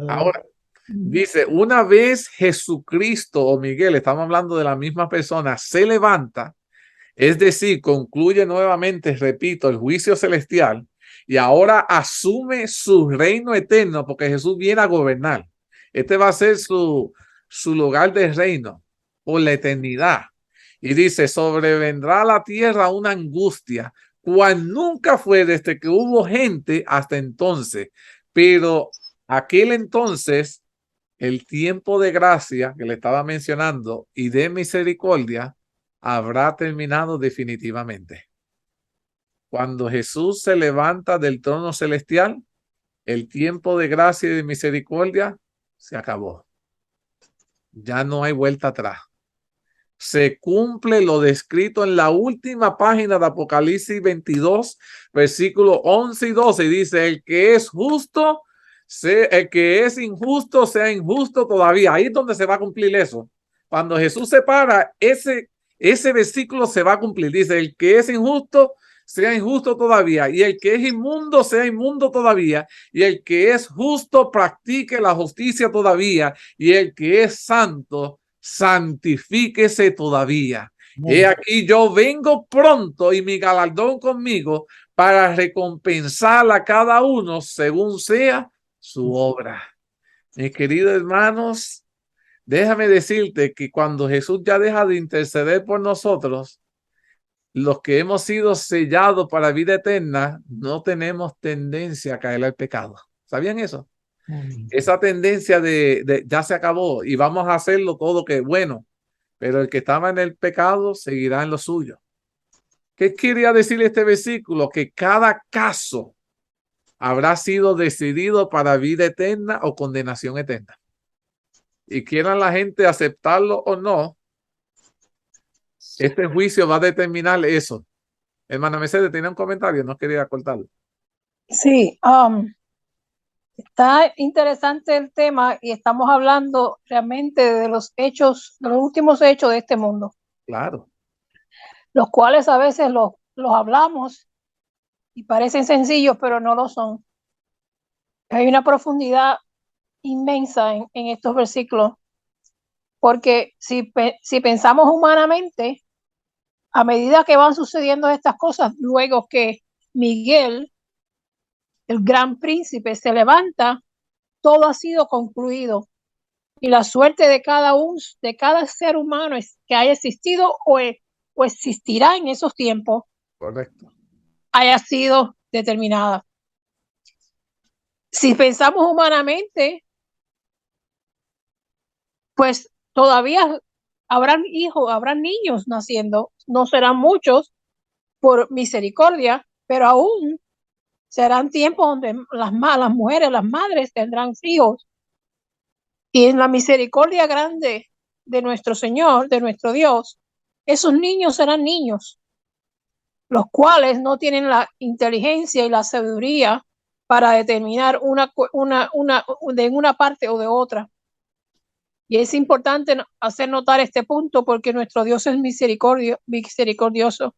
Ahora, dice, una vez Jesucristo o Miguel, estamos hablando de la misma persona, se levanta, es decir, concluye nuevamente, repito, el juicio celestial, y ahora asume su reino eterno, porque Jesús viene a gobernar. Este va a ser su lugar de reino por la eternidad. Y dice, sobrevendrá a la tierra una angustia, cual nunca fue desde que hubo gente hasta entonces. Pero aquel entonces, el tiempo de gracia que le estaba mencionando y de misericordia habrá terminado definitivamente. Cuando Jesús se levanta del trono celestial, el tiempo de gracia y de misericordia se acabó. Ya no hay vuelta atrás. Se cumple lo descrito en la última página de Apocalipsis 22, versículos 11 y 12. Y dice, el que es justo el que es injusto sea injusto todavía. Ahí es donde se va a cumplir eso. Cuando Jesús se para, ese versículo se va a cumplir. Dice, el que es injusto sea injusto todavía, y el que es inmundo sea inmundo todavía, y el que es justo practique la justicia todavía, y el que es santo santifíquese todavía. He aquí yo vengo pronto y mi galardón conmigo para recompensar a cada uno según sea su obra. Mis queridos hermanos, déjame decirte que cuando Jesús ya deja de interceder por nosotros, los que hemos sido sellados para vida eterna, no tenemos tendencia a caer al pecado. ¿Sabían eso? Esa tendencia de ya se acabó y vamos a hacerlo todo que es bueno, pero el que estaba en el pecado seguirá en lo suyo. ¿Qué quería decir este versículo? Que cada caso habrá sido decidido para vida eterna o condenación eterna. Y quieran la gente aceptarlo o no, este juicio va a determinar eso. Hermana Mercedes, tenía un comentario, no quería cortarlo. Sí, está interesante el tema y estamos hablando realmente de los hechos, de los últimos hechos de este mundo, Claro, los cuales a veces los hablamos y parecen sencillos, pero no lo son. Hay una profundidad inmensa en estos versículos, porque si pensamos humanamente, a medida que van sucediendo estas cosas, luego que Miguel, el gran príncipe, se levanta, todo ha sido concluido. Y la suerte de cada ser humano que haya existido o existirá en esos tiempos, correcto. haya sido determinada. Si pensamos humanamente, pues todavía habrán hijos, habrán niños naciendo, no serán muchos por misericordia, pero aún serán tiempos donde las mujeres, las madres tendrán hijos. Y en la misericordia grande de nuestro Señor, de nuestro Dios, esos niños serán niños, los cuales no tienen la inteligencia y la sabiduría para determinar de una parte o de otra. Y es importante hacer notar este punto porque nuestro Dios es misericordioso.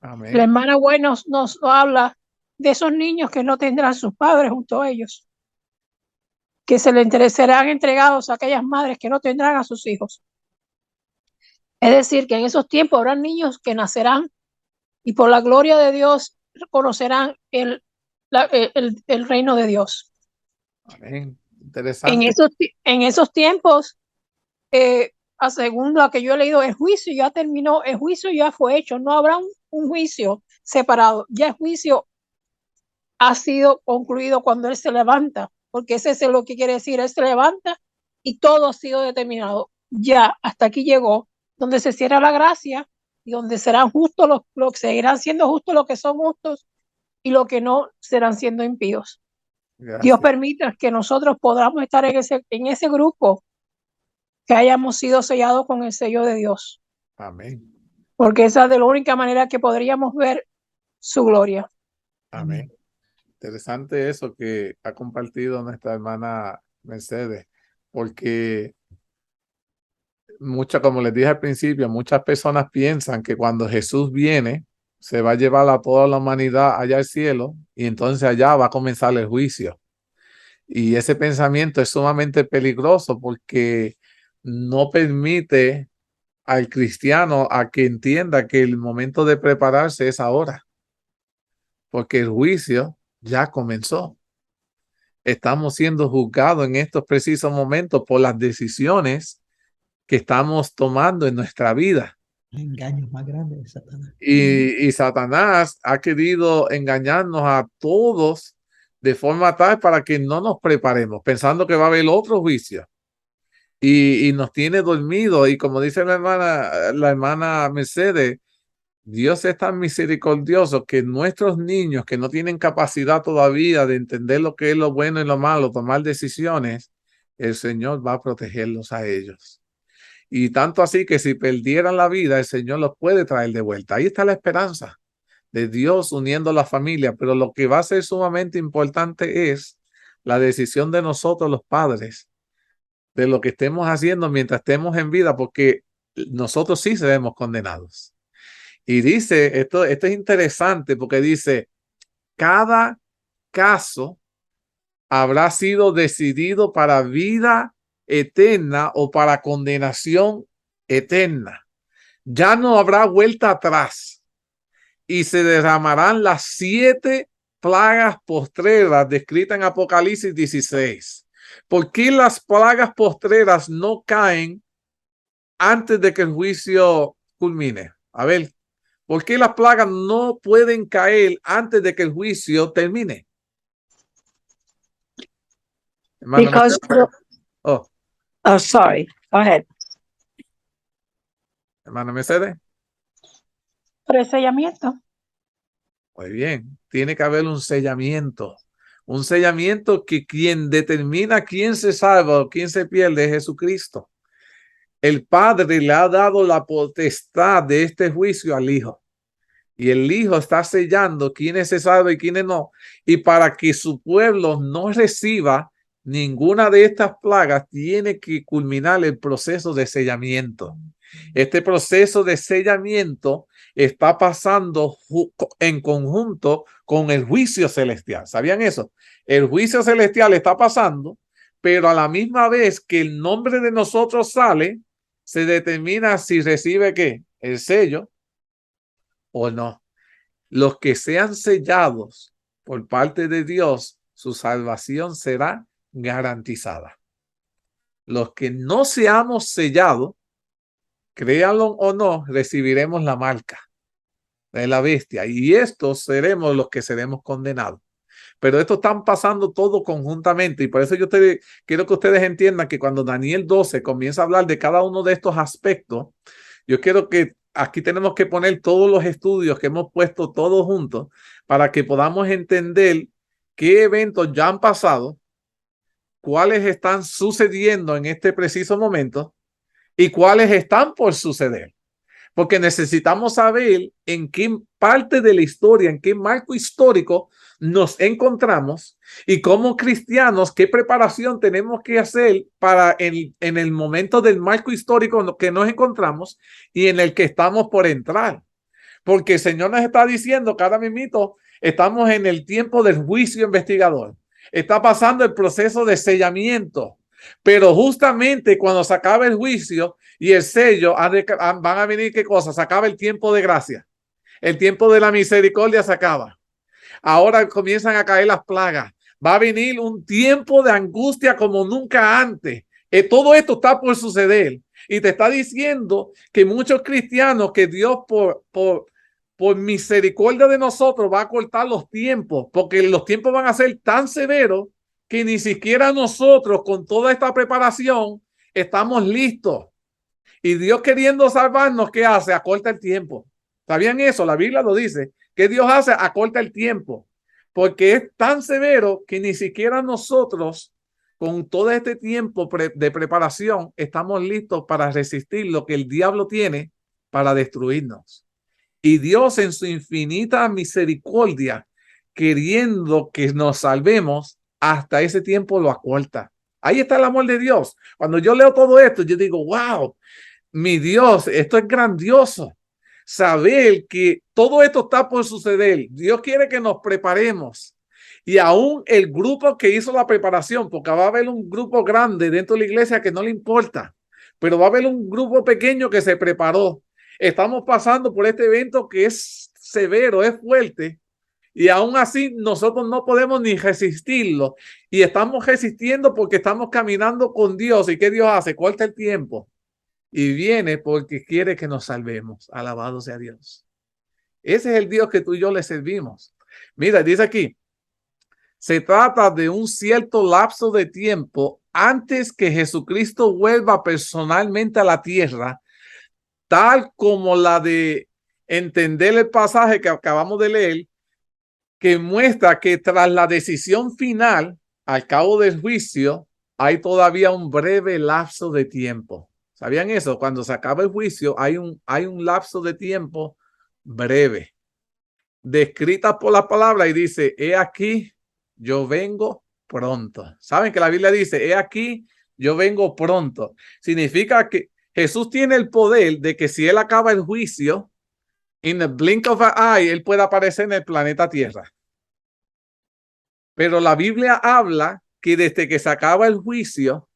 Amén. La hermana Bueno nos habla de esos niños que no tendrán sus padres junto a ellos, que se les serán entregados a aquellas madres que no tendrán a sus hijos. Es decir, que en esos tiempos habrá niños que nacerán y por la gloria de Dios conocerán el reino de Dios. Amén. Interesante. En esos tiempos, según lo que yo he leído, el juicio ya terminó, el juicio ya fue hecho, no habrá un juicio separado, ya el juicio ha sido concluido cuando Él se levanta, porque ese es lo que quiere decir, Él se levanta y todo ha sido determinado. Ya, hasta aquí llegó, donde se cierra la gracia y donde serán justos los que seguirán siendo justos los que son justos y los que no serán siendo impíos. Gracias. Dios permita que nosotros podamos estar en ese grupo, que hayamos sido sellados con el sello de Dios. Amén. Porque esa es de la única manera que podríamos ver su gloria. Amén. Interesante eso que ha compartido nuestra hermana Mercedes, porque como les dije al principio, muchas personas piensan que cuando Jesús viene, se va a llevar a toda la humanidad allá al cielo y entonces allá va a comenzar el juicio. Y ese pensamiento es sumamente peligroso porque no permite al cristiano a que entienda que el momento de prepararse es ahora, porque el juicio ya comenzó. Estamos siendo juzgados en estos precisos momentos por las decisiones que estamos tomando en nuestra vida. El engaño más grande de Satanás. Y Satanás ha querido engañarnos a todos de forma tal para que no nos preparemos, pensando que va a haber otro juicio. Y nos tiene dormidos. Y como dice la hermana Mercedes, Dios es tan misericordioso que nuestros niños que no tienen capacidad todavía de entender lo que es lo bueno y lo malo, tomar decisiones, el Señor va a protegerlos a ellos. Y tanto así que si perdieran la vida, el Señor los puede traer de vuelta. Ahí está la esperanza de Dios uniendo la familia. Pero lo que va a ser sumamente importante es la decisión de nosotros los padres, de lo que estemos haciendo mientras estemos en vida, porque nosotros sí seremos condenados. Y dice, esto es interesante porque dice, cada caso habrá sido decidido para vida eterna o para condenación eterna. Ya no habrá vuelta atrás y se derramarán las 7 plagas postreras descritas en Apocalipsis 16. ¿Por qué las plagas postreras no caen antes de que el juicio culmine? A ver, ¿por qué las plagas no pueden caer antes de que el juicio termine? Hermano, Because, oh, sorry, go ahead. hermano Mercedes. Presellamiento. Muy bien, tiene que haber un sellamiento que quien determina quién se salva o quién se pierde es Jesucristo. El Padre le ha dado la potestad de este juicio al Hijo. Y el Hijo está sellando quiénes se salvan y quiénes no. Y para que su pueblo no reciba ninguna de estas plagas, tiene que culminar el proceso de sellamiento. Este proceso de sellamiento está pasando en conjunto con el juicio celestial. ¿Sabían eso? El juicio celestial está pasando, pero a la misma vez que el nombre de nosotros sale, se determina si recibe ¿qué? El sello o no. Los que sean sellados por parte de Dios, su salvación será garantizada. Los que no seamos sellados, créanlo o no, recibiremos la marca de la bestia y estos seremos los que seremos condenados. Pero esto están pasando todo conjuntamente y por eso yo quiero que ustedes entiendan que cuando Daniel 12 comienza a hablar de cada uno de estos aspectos, yo quiero que aquí tenemos que poner todos los estudios que hemos puesto todos juntos para que podamos entender qué eventos ya han pasado, cuáles están sucediendo en este preciso momento y cuáles están por suceder. Porque necesitamos saber en qué parte de la historia, en qué marco histórico nos encontramos y como cristianos, qué preparación tenemos que hacer para en el momento del marco histórico en el que nos encontramos y en el que estamos por entrar. Porque el Señor nos está diciendo que ahora mismo estamos en el tiempo del juicio investigador. Está pasando el proceso de sellamiento. Pero justamente cuando se acaba el juicio y el sello, van a venir ¿qué cosa? Se acaba el tiempo de gracia. El tiempo de la misericordia se acaba. Ahora comienzan a caer las plagas. Va a venir un tiempo de angustia como nunca antes. Todo esto está por suceder. Y te está diciendo que muchos cristianos, que Dios por misericordia de nosotros va a cortar los tiempos, porque los tiempos van a ser tan severos que ni siquiera nosotros con toda esta preparación estamos listos. Y Dios queriendo salvarnos, ¿qué hace? Acorta el tiempo. ¿Sabían eso? La Biblia lo dice. ¿Qué Dios hace? Acorta el tiempo. Porque es tan severo que ni siquiera nosotros con todo este tiempo de preparación estamos listos para resistir lo que el diablo tiene para destruirnos. Y Dios en su infinita misericordia, queriendo que nos salvemos, hasta ese tiempo lo acorta. Ahí está el amor de Dios. Cuando yo leo todo esto, yo digo, wow, mi Dios, esto es grandioso. Saber que todo esto está por suceder. Dios quiere que nos preparemos. Y aún el grupo que hizo la preparación, porque va a haber un grupo grande dentro de la iglesia que no le importa, pero va a haber un grupo pequeño que se preparó. Estamos pasando por este evento que es severo, es fuerte, y aún así nosotros no podemos ni resistirlo. Y estamos resistiendo porque estamos caminando con Dios. ¿Y qué Dios hace? Corta el tiempo. Y viene porque quiere que nos salvemos. Alabado sea Dios. Ese es el Dios que tú y yo le servimos. Mira, dice aquí, se trata de un cierto lapso de tiempo antes que Jesucristo vuelva personalmente a la tierra, tal como la de entender el pasaje que acabamos de leer, que muestra que tras la decisión final, al cabo del juicio, hay todavía un breve lapso de tiempo. ¿Sabían eso? Cuando se acaba el juicio, hay un lapso de tiempo breve, descrita por la palabra y dice, he aquí, yo vengo pronto. ¿Saben que la Biblia dice, he aquí, yo vengo pronto? Significa que Jesús tiene el poder de que si él acaba el juicio, in the blink of an eye, él puede aparecer en el planeta Tierra. Pero la Biblia habla que desde que se acaba el juicio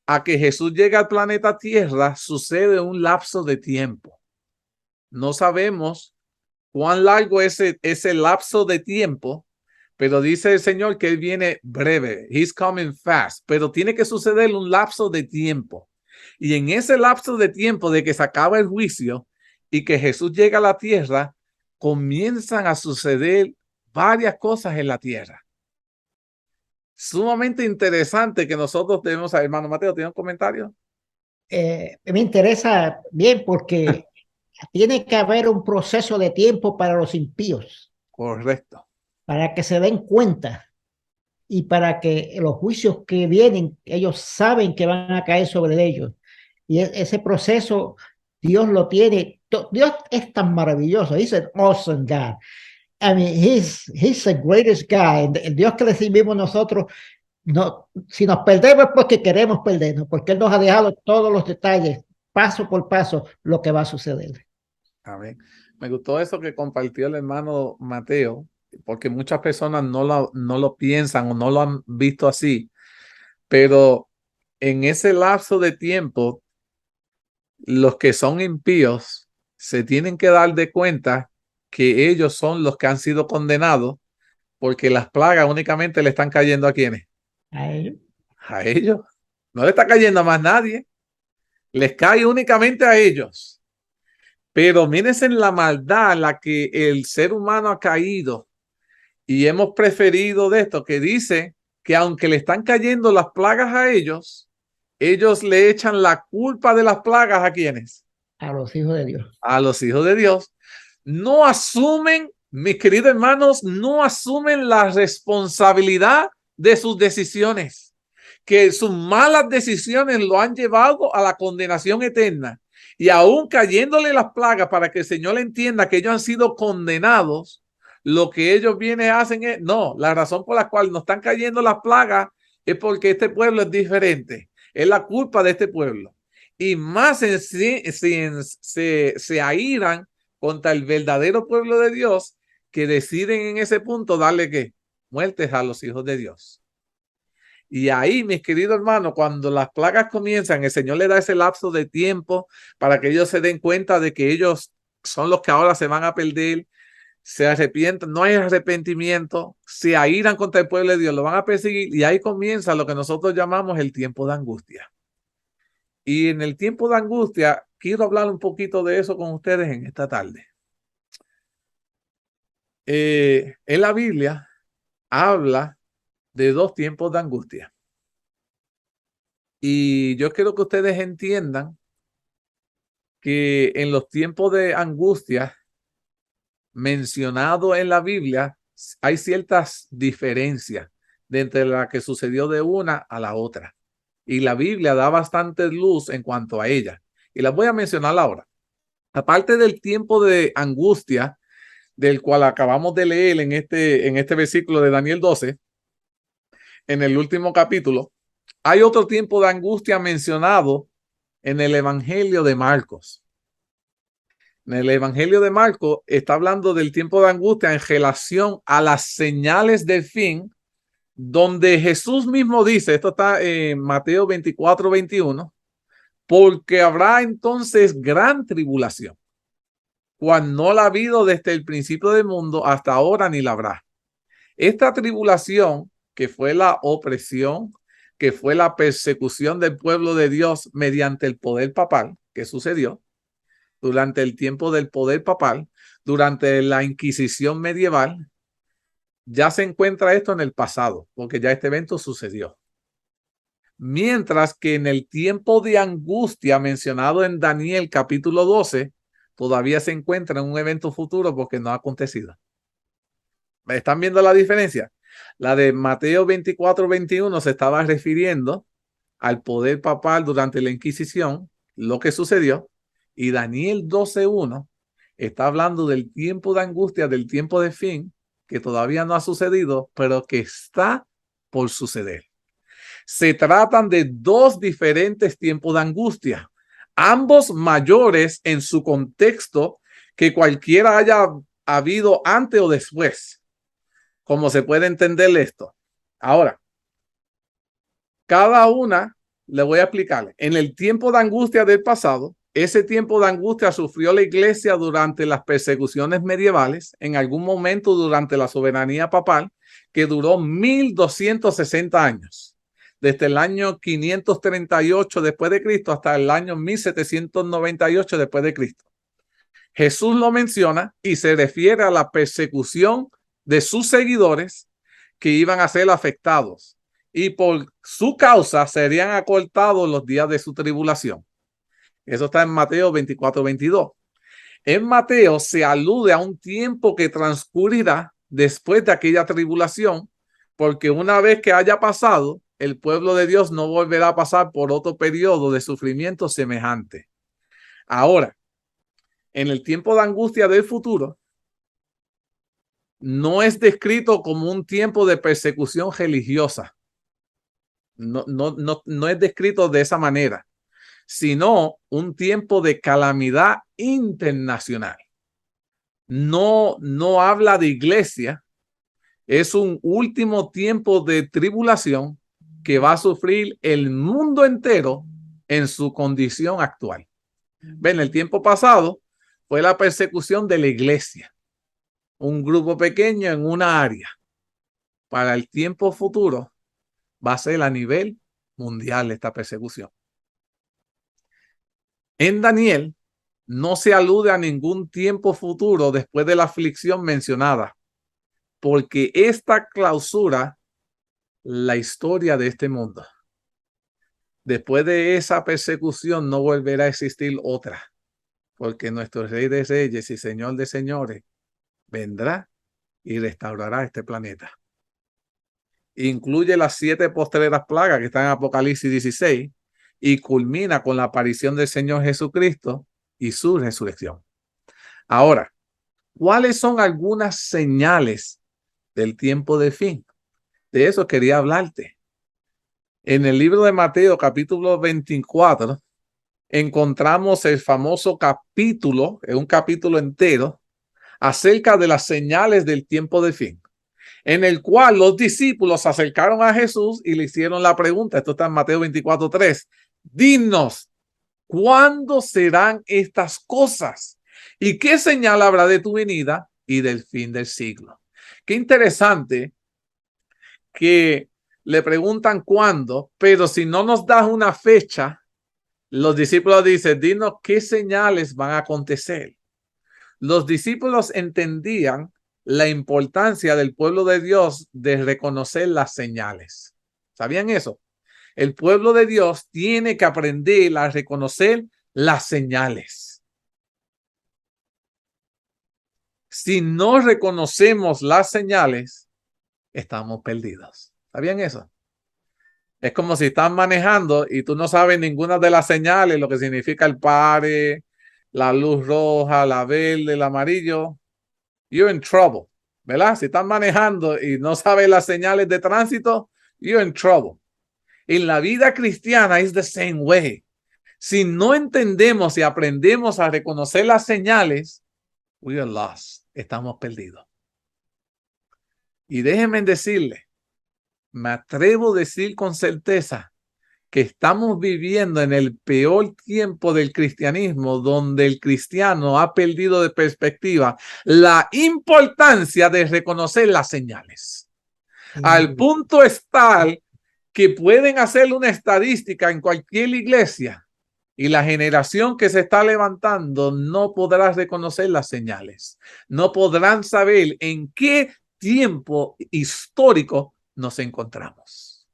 a que Jesús llega al planeta Tierra, sucede un lapso de tiempo. No sabemos cuán largo es ese lapso de tiempo, pero dice el Señor que él viene breve. He's coming fast, pero tiene que suceder un lapso de tiempo. Y en ese lapso de tiempo de que se acaba el juicio y que Jesús llega a la tierra, comienzan a suceder varias cosas en la tierra. Sumamente interesante que nosotros tenemos a hermano Mateo. ¿Tiene un comentario? Me interesa bien porque tiene que haber un proceso de tiempo para los impíos, Correcto. para que se den cuenta y para que los juicios que vienen, ellos saben que van a caer sobre ellos. Y ese proceso, Dios lo tiene. Dios es tan maravilloso. He's an awesome God. I mean, he's the greatest guy. El Dios que recibimos nosotros, no, si nos perdemos es porque queremos perdernos, porque Él nos ha dejado todos los detalles, paso por paso, lo que va a suceder. Amén. Me gustó eso que compartió el hermano Mateo, porque muchas personas no lo piensan o no lo han visto así, pero en ese lapso de tiempo, los que son impíos se tienen que dar de cuenta que ellos son los que han sido condenados, porque las plagas únicamente le están cayendo ¿a quiénes? A ellos. A ellos. No le está cayendo a más nadie. Les cae únicamente a ellos. Pero mírense en la maldad en la que el ser humano ha caído y hemos preferido de esto que dice que aunque le están cayendo las plagas a ellos le echan la culpa de las plagas ¿a quiénes? A los hijos de Dios. A los hijos de Dios. No asumen, mis queridos hermanos, no asumen la responsabilidad de sus decisiones, que sus malas decisiones lo han llevado a la condenación eterna. Y aún cayéndole las plagas para que el Señor entienda que ellos han sido condenados, lo que ellos vienen hacen es, no, la razón por la cual nos están cayendo las plagas es porque este pueblo es diferente. Es la culpa de este pueblo. Y más se airan contra el verdadero pueblo de Dios, que deciden en ese punto darle ¿qué? Muertes a los hijos de Dios. Y ahí, mis queridos hermanos, cuando las plagas comienzan, el Señor le da ese lapso de tiempo para que ellos se den cuenta de que ellos son los que ahora se van a perder, se arrepienten, no hay arrepentimiento, se airan contra el pueblo de Dios, lo van a perseguir, y ahí comienza lo que nosotros llamamos el tiempo de angustia. Y en el tiempo de angustia, quiero hablar un poquito de eso con ustedes en esta tarde. En la Biblia habla de dos tiempos de angustia. Y yo quiero que ustedes entiendan que en los tiempos de angustia mencionados en la Biblia hay ciertas diferencias de entre la que sucedió de una a la otra. Y la Biblia da bastante luz en cuanto a ella. Y las voy a mencionar ahora. Aparte del tiempo de angustia, del cual acabamos de leer en este versículo de Daniel 12, en el último capítulo, hay otro tiempo de angustia mencionado en el Evangelio de Marcos. En el Evangelio de Marcos está hablando del tiempo de angustia en relación a las señales del fin, donde Jesús mismo dice, esto está en Mateo 24:21, porque habrá entonces gran tribulación, cual no la ha habido desde el principio del mundo hasta ahora ni la habrá. Esta tribulación, que fue la opresión, que fue la persecución del pueblo de Dios mediante el poder papal, que sucedió durante el tiempo del poder papal, durante la Inquisición medieval, ya se encuentra esto en el pasado, porque ya este evento sucedió. Mientras que en el tiempo de angustia mencionado en Daniel capítulo 12, todavía se encuentra en un evento futuro porque no ha acontecido. ¿Están viendo la diferencia? La de Mateo 24:21 se estaba refiriendo al poder papal durante la Inquisición, lo que sucedió, y Daniel 12:1 está hablando del tiempo de angustia, del tiempo de fin, que todavía no ha sucedido, pero que está por suceder. Se tratan de dos diferentes tiempos de angustia, ambos mayores en su contexto que cualquiera haya habido antes o después. ¿Cómo se puede entender esto? Ahora, cada una le voy a explicarle. En el tiempo de angustia del pasado, ese tiempo de angustia sufrió la iglesia durante las persecuciones medievales, en algún momento durante la soberanía papal, que duró 1260 años, desde el año 538 después de Cristo hasta el año 1798 después de Cristo. Jesús lo menciona y se refiere a la persecución de sus seguidores que iban a ser afectados y por su causa serían acortados los días de su tribulación. Eso está en Mateo 24-22. En Mateo se alude a un tiempo que transcurrirá después de aquella tribulación, porque una vez que haya pasado, el pueblo de Dios no volverá a pasar por otro periodo de sufrimiento semejante. Ahora, en el tiempo de angustia del futuro, no es descrito como un tiempo de persecución religiosa. No es descrito de esa manera, sino un tiempo de calamidad internacional. No habla de iglesia, es un último tiempo de tribulación que va a sufrir el mundo entero en su condición actual. Ven, el tiempo pasado fue la persecución de la iglesia, un grupo pequeño en una área. Para el tiempo futuro va a ser a nivel mundial esta persecución. En Daniel no se alude a ningún tiempo futuro después de la aflicción mencionada, porque esta clausura la historia de este mundo. Después de esa persecución no volverá a existir otra, porque nuestro Rey de Reyes y Señor de Señores vendrá y restaurará este planeta. Incluye las 7 postreras plagas que están en Apocalipsis 16 y culmina con la aparición del Señor Jesucristo y su resurrección. Ahora, ¿cuáles son algunas señales del tiempo de fin? De eso quería hablarte. En el libro de Mateo, capítulo 24, encontramos el famoso capítulo, un capítulo entero, acerca de las señales del tiempo de fin, en el cual los discípulos se acercaron a Jesús y le hicieron la pregunta. Esto está en Mateo 24:3. Dinos, ¿cuándo serán estas cosas? ¿Y qué señal habrá de tu venida y del fin del siglo? Qué interesante que le preguntan cuándo, pero si no nos das una fecha, los discípulos dicen, dinos qué señales van a acontecer. Los discípulos entendían la importancia del pueblo de Dios de reconocer las señales. ¿Sabían eso? El pueblo de Dios tiene que aprender a reconocer las señales. Si no reconocemos las señales, estamos perdidos. ¿Sabían eso? Es como si estás manejando y tú no sabes ninguna de las señales, lo que significa el pare, la luz roja, la verde, el amarillo. You're in trouble, ¿verdad? Si estás manejando y no sabes las señales de tránsito, you're in trouble. En la vida cristiana es the same way. Si no entendemos y aprendemos a reconocer las señales, we are lost. Estamos perdidos. Y déjenme decirle, me atrevo a decir con certeza que estamos viviendo en el peor tiempo del cristianismo, donde el cristiano ha perdido de perspectiva la importancia de reconocer las señales. Al punto es tal que pueden hacer una estadística en cualquier iglesia y la generación que se está levantando no podrá reconocer las señales. No podrán saber en qué tiempo histórico nos encontramos.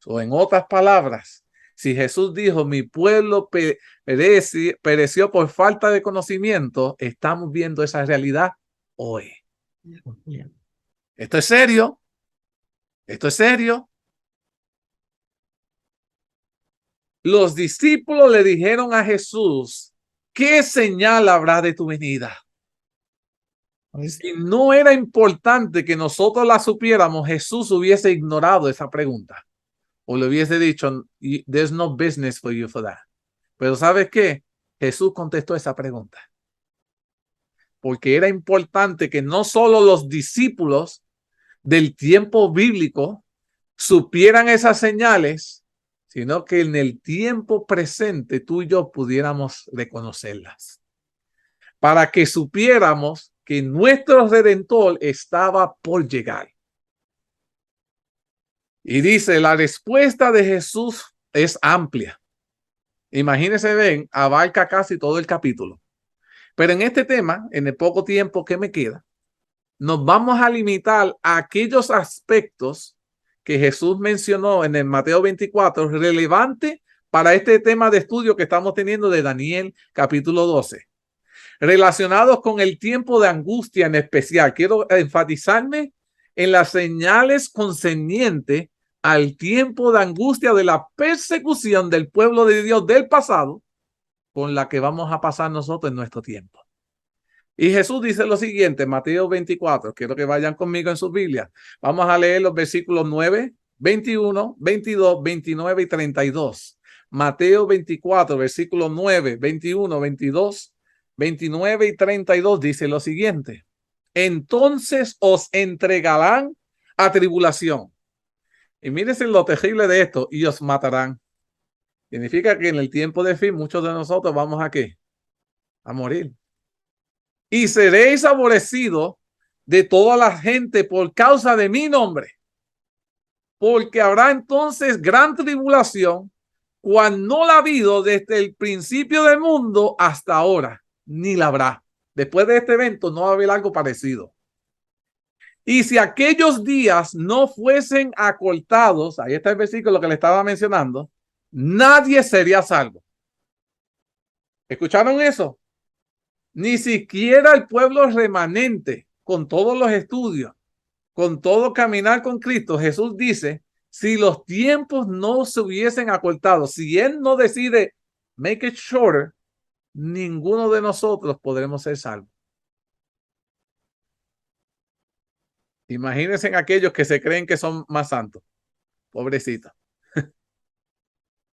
En otras palabras, si Jesús dijo, mi pueblo pereció por falta de conocimiento, estamos viendo esa realidad hoy. Esto es serio. Esto es serio. Los discípulos le dijeron a Jesús, ¿qué señal habrá de tu venida? Si no era importante que nosotros la supiéramos, Jesús hubiese ignorado esa pregunta. O le hubiese dicho, there's no business for you for that. Pero ¿sabes qué? Jesús contestó esa pregunta. Porque era importante que no solo los discípulos del tiempo bíblico supieran esas señales, sino que en el tiempo presente tú y yo pudiéramos reconocerlas. Para que supiéramos que nuestro Redentor estaba por llegar. Y dice, la respuesta de Jesús es amplia. Imagínense, ven, abarca casi todo el capítulo. Pero en este tema, en el poco tiempo que me queda, nos vamos a limitar a aquellos aspectos que Jesús mencionó en el Mateo 24, relevante para este tema de estudio que estamos teniendo de Daniel capítulo 12. Relacionados con el tiempo de angustia en especial. Quiero enfatizarme en las señales concernientes al tiempo de angustia de la persecución del pueblo de Dios del pasado con la que vamos a pasar nosotros en nuestro tiempo. Y Jesús dice lo siguiente, Mateo 24, quiero que vayan conmigo en sus Biblias. Vamos a leer los versículos 9, 21, 22, 29 y 32. Mateo 24, versículos 9, 21, 22, 29 y 32 dice lo siguiente. Entonces os entregarán a tribulación. Y mírense lo terrible de esto, y os matarán. Significa que en el tiempo de fin muchos de nosotros vamos a ¿qué? A morir. Y seréis aborrecidos de toda la gente por causa de mi nombre. Porque habrá entonces gran tribulación, cual no la ha habido desde el principio del mundo hasta ahora, ni la habrá. Después de este evento no va a haber algo parecido. Y si aquellos días no fuesen acortados, ahí está el versículo que le estaba mencionando, nadie sería salvo. ¿Escucharon eso? Ni siquiera el pueblo remanente, con todos los estudios, con todo caminar con Cristo. Jesús dice, si los tiempos no se hubiesen acortado, si Él no decide make it shorter, ninguno de nosotros podremos ser salvos. Imagínense en aquellos que se creen que son más santos. Pobrecitos.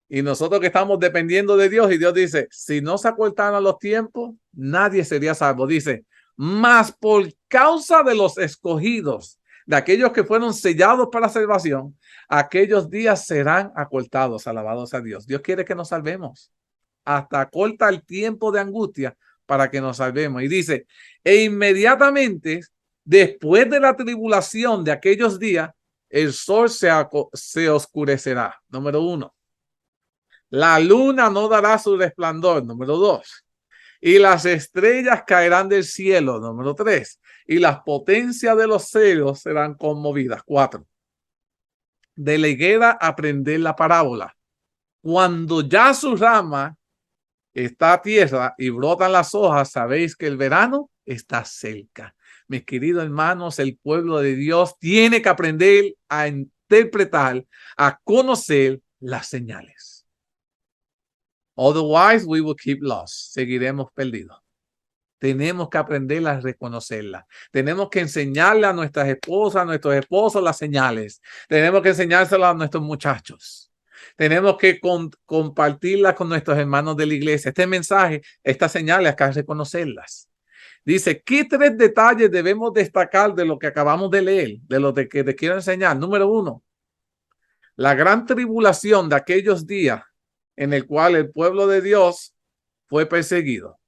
Y nosotros que estamos dependiendo de Dios, y Dios dice, si no se acortaran los tiempos, nadie sería salvo. Dice, mas por causa de los escogidos, de aquellos que fueron sellados para salvación, aquellos días serán acortados, alabados a Dios. Dios quiere que nos salvemos. Hasta acorta el tiempo de angustia para que nos salvemos. Y dice, e inmediatamente después de la tribulación de aquellos días, el sol se oscurecerá. Número 1. La luna no dará su resplandor. Número 2. Y las estrellas caerán del cielo. Número 3. Y las potencias de los cielos serán conmovidas. 4. De la higuera aprender la parábola. Cuando ya su rama está a tierra y brotan las hojas, sabéis que el verano está cerca. Mis queridos hermanos, el pueblo de Dios tiene que aprender a interpretar, a conocer las señales. Otherwise, we will keep lost. Seguiremos perdidos. Tenemos que aprender a reconocerlas. Tenemos que enseñarle a nuestras esposas, a nuestros esposos las señales. Tenemos que enseñárselas a nuestros muchachos. Tenemos que compartirlas con nuestros hermanos de la iglesia. Este mensaje, estas señales, hay que reconocerlas. Dice, ¿qué 3 detalles debemos destacar de lo que acabamos de leer? De lo que te quiero enseñar. Número 1, la gran tribulación de aquellos días en el cual el pueblo de Dios fue perseguido.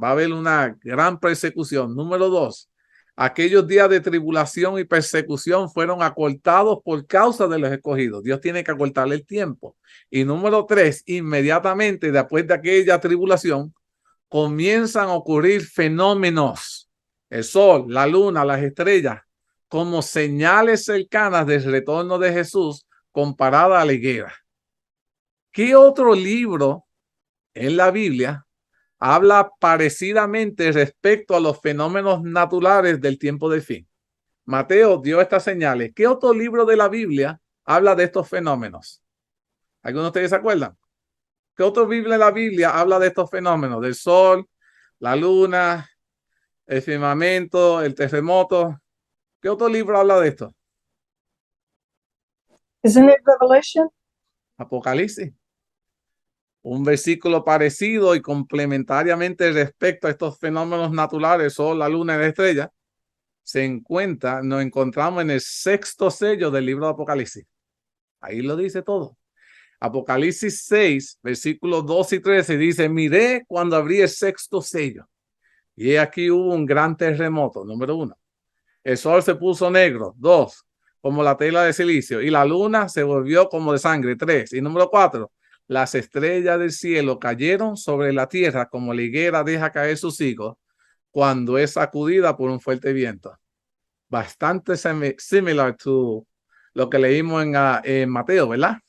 Va a haber una gran persecución. Número 2, aquellos días de tribulación y persecución fueron acortados por causa de los escogidos. Dios tiene que acortarle el tiempo. Y número 3, inmediatamente después de aquella tribulación, comienzan a ocurrir fenómenos. El sol, la luna, las estrellas, como señales cercanas del retorno de Jesús comparada a la higuera. ¿Qué otro libro en la Biblia habla parecidamente respecto a los fenómenos naturales del tiempo del fin? Mateo dio estas señales. ¿Qué otro libro de la Biblia habla de estos fenómenos? ¿Algunos de ustedes se acuerdan? ¿Qué otro libro de la Biblia habla de estos fenómenos? Del sol, la luna, el firmamento, el terremoto. ¿Qué otro libro habla de esto? Isn't it Revelation? Apocalipsis. Un versículo parecido y complementariamente respecto a estos fenómenos naturales, sol, la luna y la estrella, nos encontramos en el 6º sello del libro de Apocalipsis. Ahí lo dice todo. Apocalipsis 6, versículos 2 y 13 dice: miré cuando abrí el 6º sello. Y aquí hubo un gran terremoto, número 1. El sol se puso negro, 2, como la tela de silicio, y la luna se volvió como de sangre, 3. Y número 4, las estrellas del cielo cayeron sobre la tierra como la higuera deja caer sus higos cuando es sacudida por un fuerte viento. Bastante similar to lo que leímos en Mateo, ¿verdad?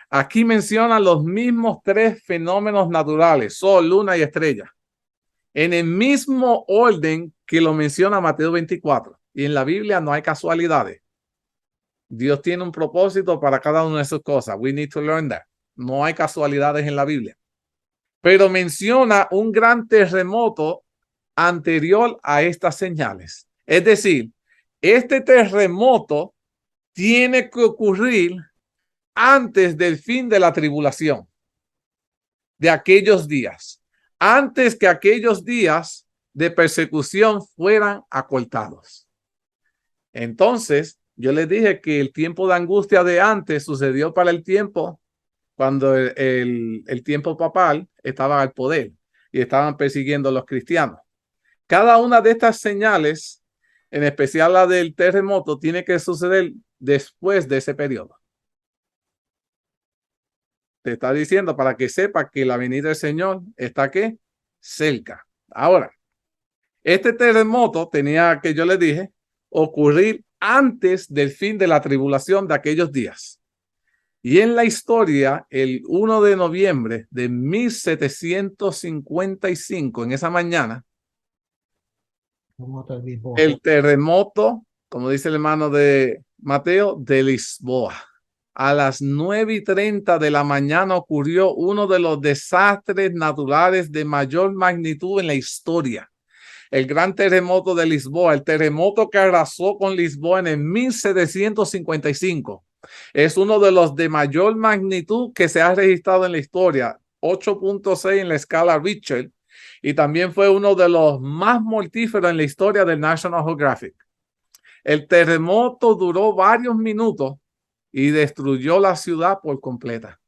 Aquí menciona los mismos 3 fenómenos naturales, sol, luna y estrella, en el mismo orden que lo menciona Mateo 24. Y en la Biblia no hay casualidades. Dios tiene un propósito para cada una de esas cosas. We need to learn that. No hay casualidades en la Biblia. Pero menciona un gran terremoto anterior a estas señales. Es decir, este terremoto tiene que ocurrir antes del fin de la tribulación, de aquellos días, antes que aquellos días de persecución fueran acortados. Entonces, yo les dije que el tiempo de angustia de antes sucedió para el tiempo cuando el tiempo papal estaba al poder y estaban persiguiendo a los cristianos. Cada una de estas señales, en especial la del terremoto, tiene que suceder después de ese periodo. Te está diciendo para que sepa que la venida del Señor está aquí cerca. Ahora, este terremoto tenía, que yo les dije, ocurrir antes del fin de la tribulación de aquellos días. Y en la historia, el 1 de noviembre de 1755, en esa mañana, el terremoto, como dice el hermano de Mateo, de Lisboa. A las 9:30 de la mañana ocurrió uno de los desastres naturales de mayor magnitud en la historia. El gran terremoto de Lisboa, el terremoto que arrasó con Lisboa en el 1755. Es uno de los de mayor magnitud que se ha registrado en la historia, 8.6 en la escala Richter, y también fue uno de los más mortíferos en la historia del National Geographic. El terremoto duró varios minutos y destruyó la ciudad por completa.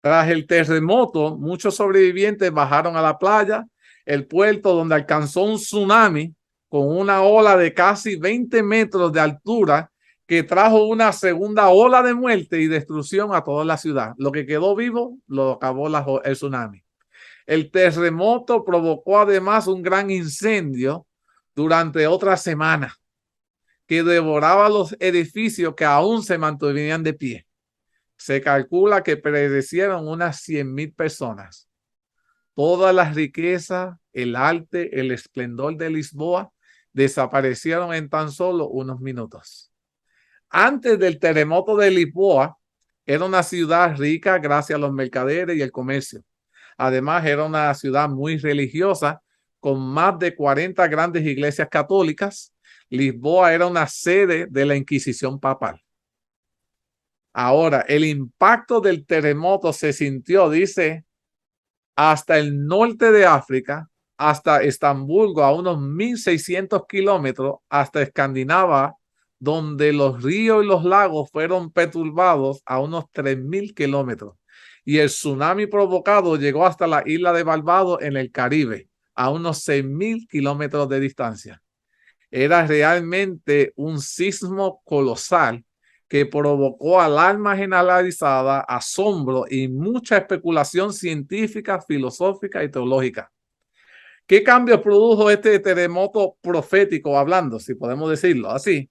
Tras el terremoto, muchos sobrevivientes bajaron a la playa, el puerto, donde alcanzó un tsunami con una ola de casi 20 metros de altura que trajo una segunda ola de muerte y destrucción a toda la ciudad. Lo que quedó vivo lo acabó el tsunami. El terremoto provocó además un gran incendio durante otra semana que devoraba los edificios que aún se mantenían de pie. Se calcula que perecieron unas 100,000 personas. Todas las riquezas, el arte, el esplendor de Lisboa desaparecieron en tan solo unos minutos. Antes del terremoto de Lisboa, era una ciudad rica gracias a los mercaderes y el comercio. Además, era una ciudad muy religiosa con más de 40 grandes iglesias católicas. Lisboa era una sede de la Inquisición papal. Ahora, el impacto del terremoto se sintió, dice, hasta el norte de África, hasta Estambul, a unos 1,600 kilómetros, hasta Escandinavia, donde los ríos y los lagos fueron perturbados a unos 3,000 kilómetros. Y el tsunami provocado llegó hasta la isla de Barbados en el Caribe, a unos 6,000 kilómetros de distancia. Era realmente un sismo colosal que provocó alarma generalizada, asombro y mucha especulación científica, filosófica y teológica. ¿Qué cambios produjo este terremoto profético, hablando, si podemos decirlo así?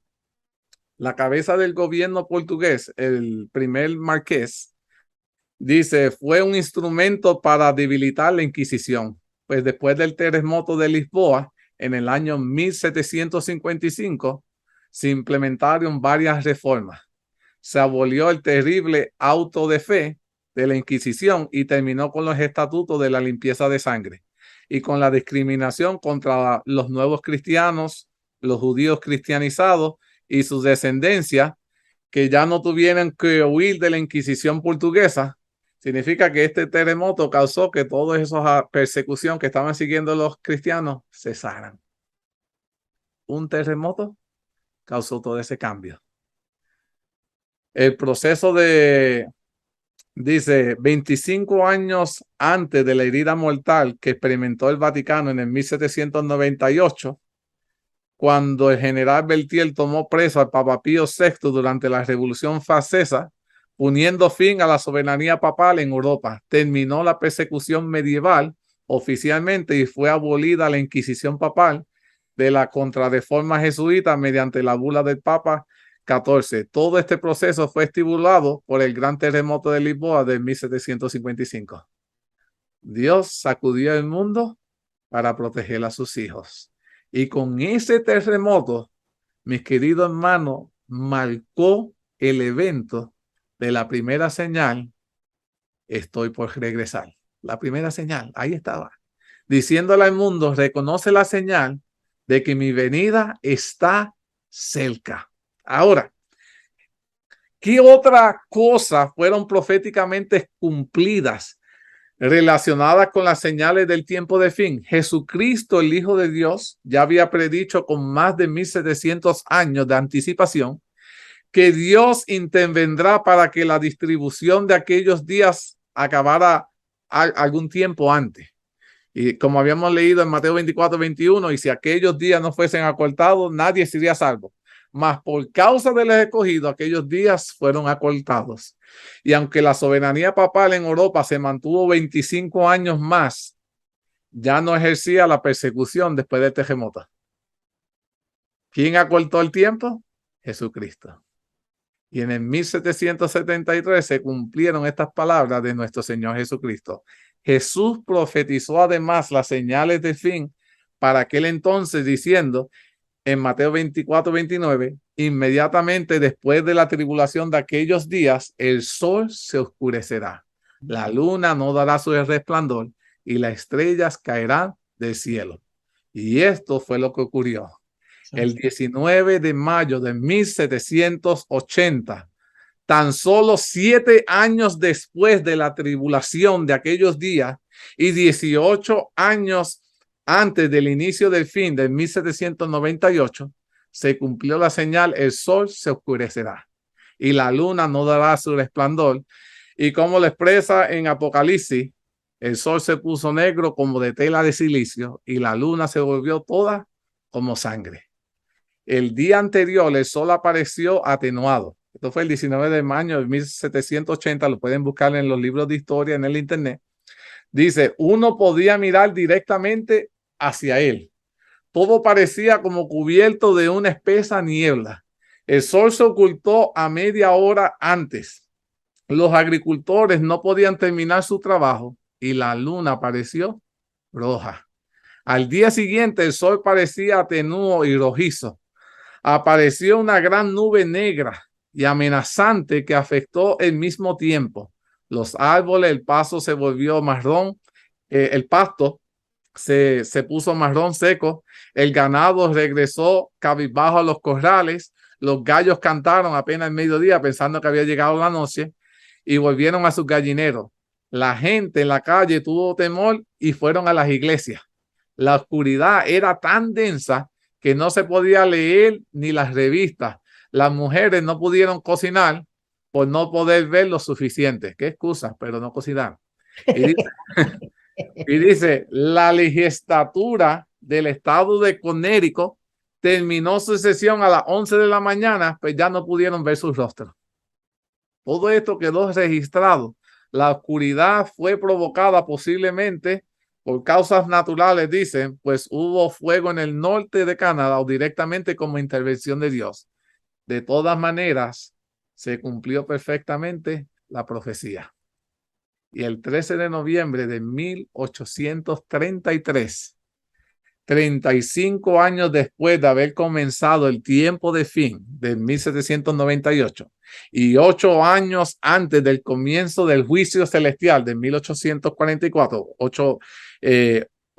La cabeza del gobierno portugués, el primer marqués, dice, fue un instrumento para debilitar la Inquisición. Pues después del terremoto de Lisboa, en el año 1755, se implementaron varias reformas. Se abolió el terrible auto de fe de la Inquisición y terminó con los estatutos de la limpieza de sangre. y con la discriminación contra los nuevos cristianos, los judíos cristianizados y su descendencia, que ya no tuvieran que huir de la Inquisición portuguesa. Significa que este terremoto causó que toda esa persecución que estaban siguiendo los cristianos cesaran. Un terremoto causó todo ese cambio. El proceso dice, 25 años antes de la herida mortal que experimentó el Vaticano en el 1798, cuando el general Berthier tomó preso al Papa Pío VI durante la Revolución Francesa, poniendo fin a la soberanía papal en Europa. Terminó la persecución medieval oficialmente y fue abolida la Inquisición papal de la contrarreforma jesuita mediante la bula del Papa XIV. Todo este proceso fue estimulado por el gran terremoto de Lisboa de 1755. Dios sacudió el mundo para proteger a sus hijos. Y con ese terremoto, mis queridos hermanos, marcó el evento de la primera señal: estoy por regresar. La primera señal, ahí estaba, diciéndole al mundo: reconoce la señal de que mi venida está cerca. Ahora, ¿qué otra cosa fueron proféticamente cumplidas relacionadas con las señales del tiempo de fin? Jesucristo, el Hijo de Dios, ya había predicho con más de 1700 años de anticipación que Dios intervendrá para que la distribución de aquellos días acabara algún tiempo antes. Y como habíamos leído en Mateo 24:21, y si aquellos días no fuesen acortados, nadie sería salvo. Mas por causa del escogido, aquellos días fueron acortados. Y aunque la soberanía papal en Europa se mantuvo 25 años más, ya no ejercía la persecución después del terremoto. ¿Quién acortó el tiempo? Jesucristo. Y en el 1773 se cumplieron estas palabras de nuestro Señor Jesucristo. Jesús profetizó además las señales del fin para aquel entonces, diciendo en Mateo 24:29, inmediatamente después de la tribulación de aquellos días, el sol se oscurecerá, la luna no dará su resplandor y las estrellas caerán del cielo. Y esto fue lo que ocurrió. El 19 de mayo de 1780, tan solo 7 años después de la tribulación de aquellos días y 18 años antes del inicio del fin de 1798, se cumplió la señal: el sol se oscurecerá y la luna no dará su resplandor. Y como lo expresa en Apocalipsis, el sol se puso negro como de tela de silicio y la luna se volvió toda como sangre. El día anterior el sol apareció atenuado. Esto fue el 19 de mayo de 1780. Lo pueden buscar en los libros de historia en el internet. Dice, uno podía mirar directamente hacia él. Todo parecía como cubierto de una espesa niebla. El sol se ocultó a media hora antes. Los agricultores no podían terminar su trabajo y la luna apareció roja. Al día siguiente el sol parecía tenuo y rojizo. Apareció una gran nube negra y amenazante que afectó al mismo tiempo los árboles. El pasto se volvió marrón, el pasto se puso marrón seco, el ganado regresó cabizbajo a los corrales, los gallos cantaron apenas el mediodía pensando que había llegado la noche y volvieron a sus gallineros. La gente en la calle tuvo temor y fueron a las iglesias. La oscuridad era tan densa que no se podía leer ni las revistas. Las mujeres no pudieron cocinar por no poder ver lo suficiente. Qué excusa, pero no cocinar. Y dice, la legislatura del estado de Connecticut terminó su sesión a las 11 de la mañana, pues ya no pudieron ver sus rostros. Todo esto quedó registrado. La oscuridad fue provocada posiblemente por causas naturales, dicen, pues hubo fuego en el norte de Canadá o directamente como intervención de Dios. De todas maneras, se cumplió perfectamente la profecía. Y el 13 de noviembre de 1833, 35 años después de haber comenzado el tiempo de fin de 1798 y 8 años antes del comienzo del juicio celestial de 1844,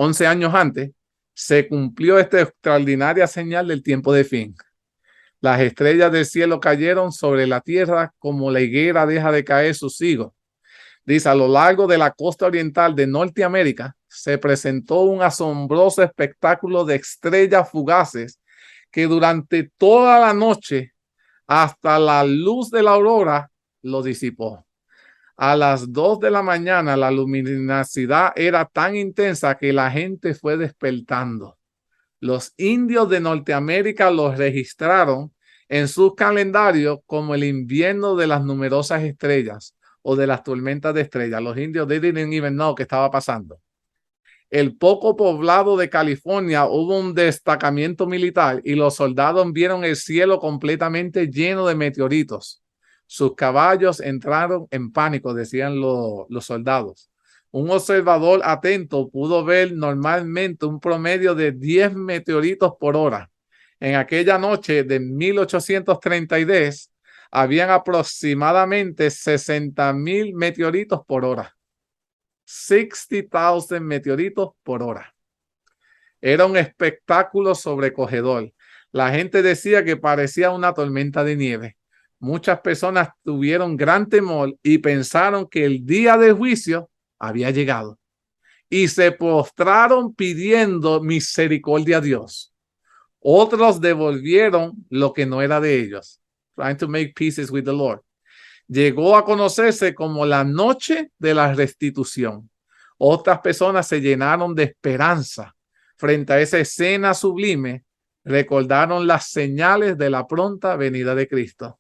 11 años antes, se cumplió esta extraordinaria señal del tiempo de fin. Las estrellas del cielo cayeron sobre la tierra como la higuera deja de caer sus higos. Dice, a lo largo de la costa oriental de Norteamérica se presentó un asombroso espectáculo de estrellas fugaces que durante toda la noche hasta la luz de la aurora lo disipó. A las 2 de la mañana la luminosidad era tan intensa que la gente fue despertando. Los indios de Norteamérica los registraron en sus calendarios como el invierno de las numerosas estrellas o de las tormentas de estrellas. Los indios they didn't even know qué estaba pasando. El poco poblado de California hubo un destacamento militar y los soldados vieron el cielo completamente lleno de meteoritos. Sus caballos entraron en pánico, decían los soldados. Un observador atento pudo ver normalmente un promedio de 10 meteoritos por hora. En aquella noche de 1832 habían aproximadamente 60,000 meteoritos por hora. 60,000 meteoritos por hora. Era un espectáculo sobrecogedor. La gente decía que parecía una tormenta de nieve. Muchas personas tuvieron gran temor y pensaron que el día de juicio había llegado y se postraron pidiendo misericordia a Dios. Otros devolvieron lo que no era de ellos, trying to make peace with the Lord. Llegó a conocerse como la noche de la restitución. Otras personas se llenaron de esperanza frente a esa escena sublime, recordaron las señales de la pronta venida de Cristo.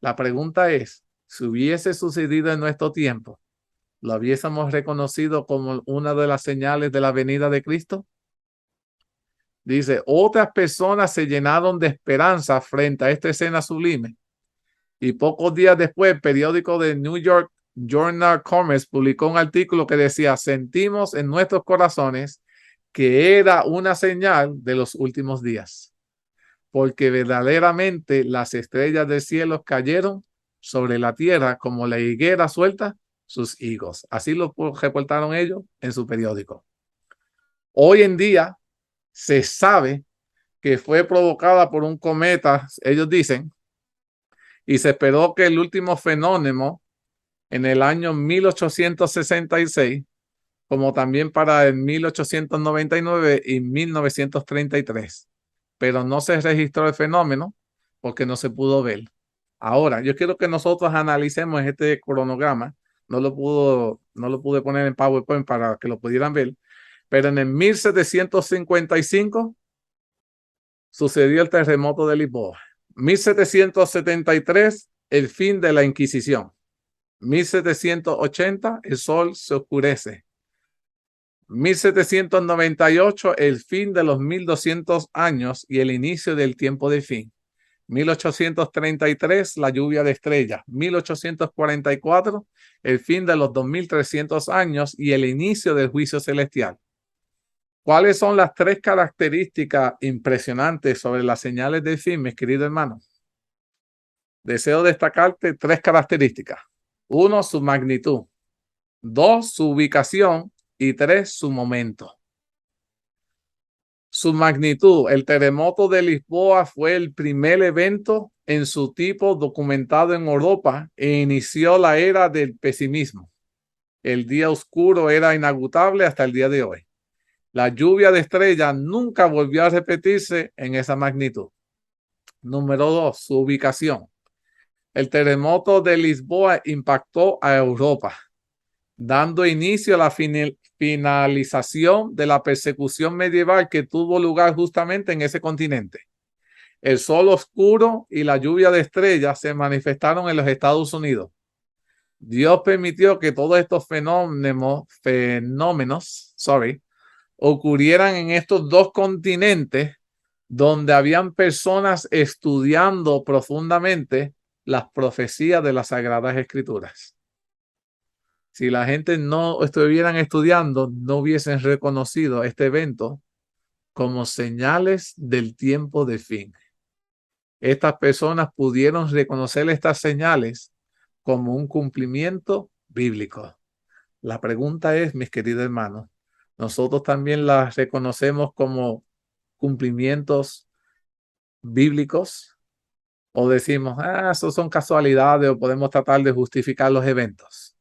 La pregunta es, si hubiese sucedido en nuestro tiempo, ¿lo hubiésemos reconocido como una de las señales de la venida de Cristo? Dice, otras personas se llenaron de esperanza frente a esta escena sublime. Y pocos días después, el periódico de New York Journal of Commerce publicó un artículo que decía, sentimos en nuestros corazones que era una señal de los últimos días, porque verdaderamente las estrellas del cielo cayeron sobre la tierra como la higuera suelta sus higos. Así lo reportaron ellos en su periódico. Hoy en día se sabe que fue provocada por un cometa, ellos dicen, y se esperó que el último fenómeno en el año 1866, como también para el 1899 y 1933. Pero no se registró el fenómeno porque no se pudo ver. Ahora, yo quiero que nosotros analicemos este cronograma. No lo pude poner en PowerPoint para que lo pudieran ver. Pero en el 1755 sucedió el terremoto de Lisboa. 1773, el fin de la Inquisición. 1780, el sol se oscurece. 1798, el fin de los 1200 años y el inicio del tiempo de fin. 1833, la lluvia de estrellas. 1844, el fin de los 2300 años y el inicio del juicio celestial. ¿Cuáles son las 3 características impresionantes sobre las señales del fin, mis queridos hermanos? Deseo destacarte 3 características. 1, su magnitud. 2, su ubicación. Y 3, su momento. Su magnitud. El terremoto de Lisboa fue el primer evento en su tipo documentado en Europa e inició la era del pesimismo. El día oscuro era inagotable hasta el día de hoy. La lluvia de estrellas nunca volvió a repetirse en esa magnitud. Número 2, su ubicación. El terremoto de Lisboa impactó a Europa, dando inicio a la finalización de la persecución medieval que tuvo lugar justamente en ese continente. El sol oscuro y la lluvia de estrellas se manifestaron en los Estados Unidos. Dios permitió que todos estos fenómenos ocurrieran en estos 2 continentes donde habían personas estudiando profundamente las profecías de las Sagradas Escrituras. Si la gente no estuvieran estudiando, no hubiesen reconocido este evento como señales del tiempo de fin. Estas personas pudieron reconocer estas señales como un cumplimiento bíblico. La pregunta es, mis queridos hermanos, nosotros también las reconocemos como cumplimientos bíblicos o decimos, esos son casualidades o podemos tratar de justificar los eventos.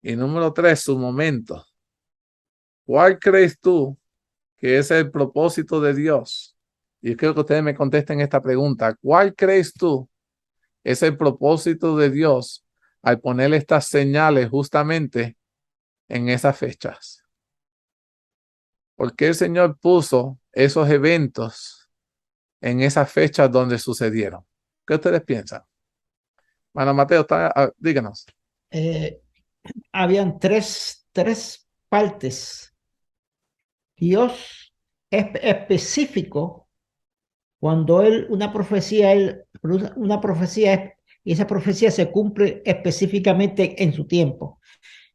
Y número 3, su momento. ¿Cuál crees tú que es el propósito de Dios? Y yo quiero que ustedes me contesten esta pregunta. ¿Cuál crees tú es el propósito de Dios al poner estas señales justamente en esas fechas? ¿Por qué el Señor puso esos eventos en esas fechas donde sucedieron? ¿Qué ustedes piensan? Bueno, Mateo, díganos. Habían tres partes. Dios es específico cuando una profecía, y esa profecía se cumple específicamente en su tiempo.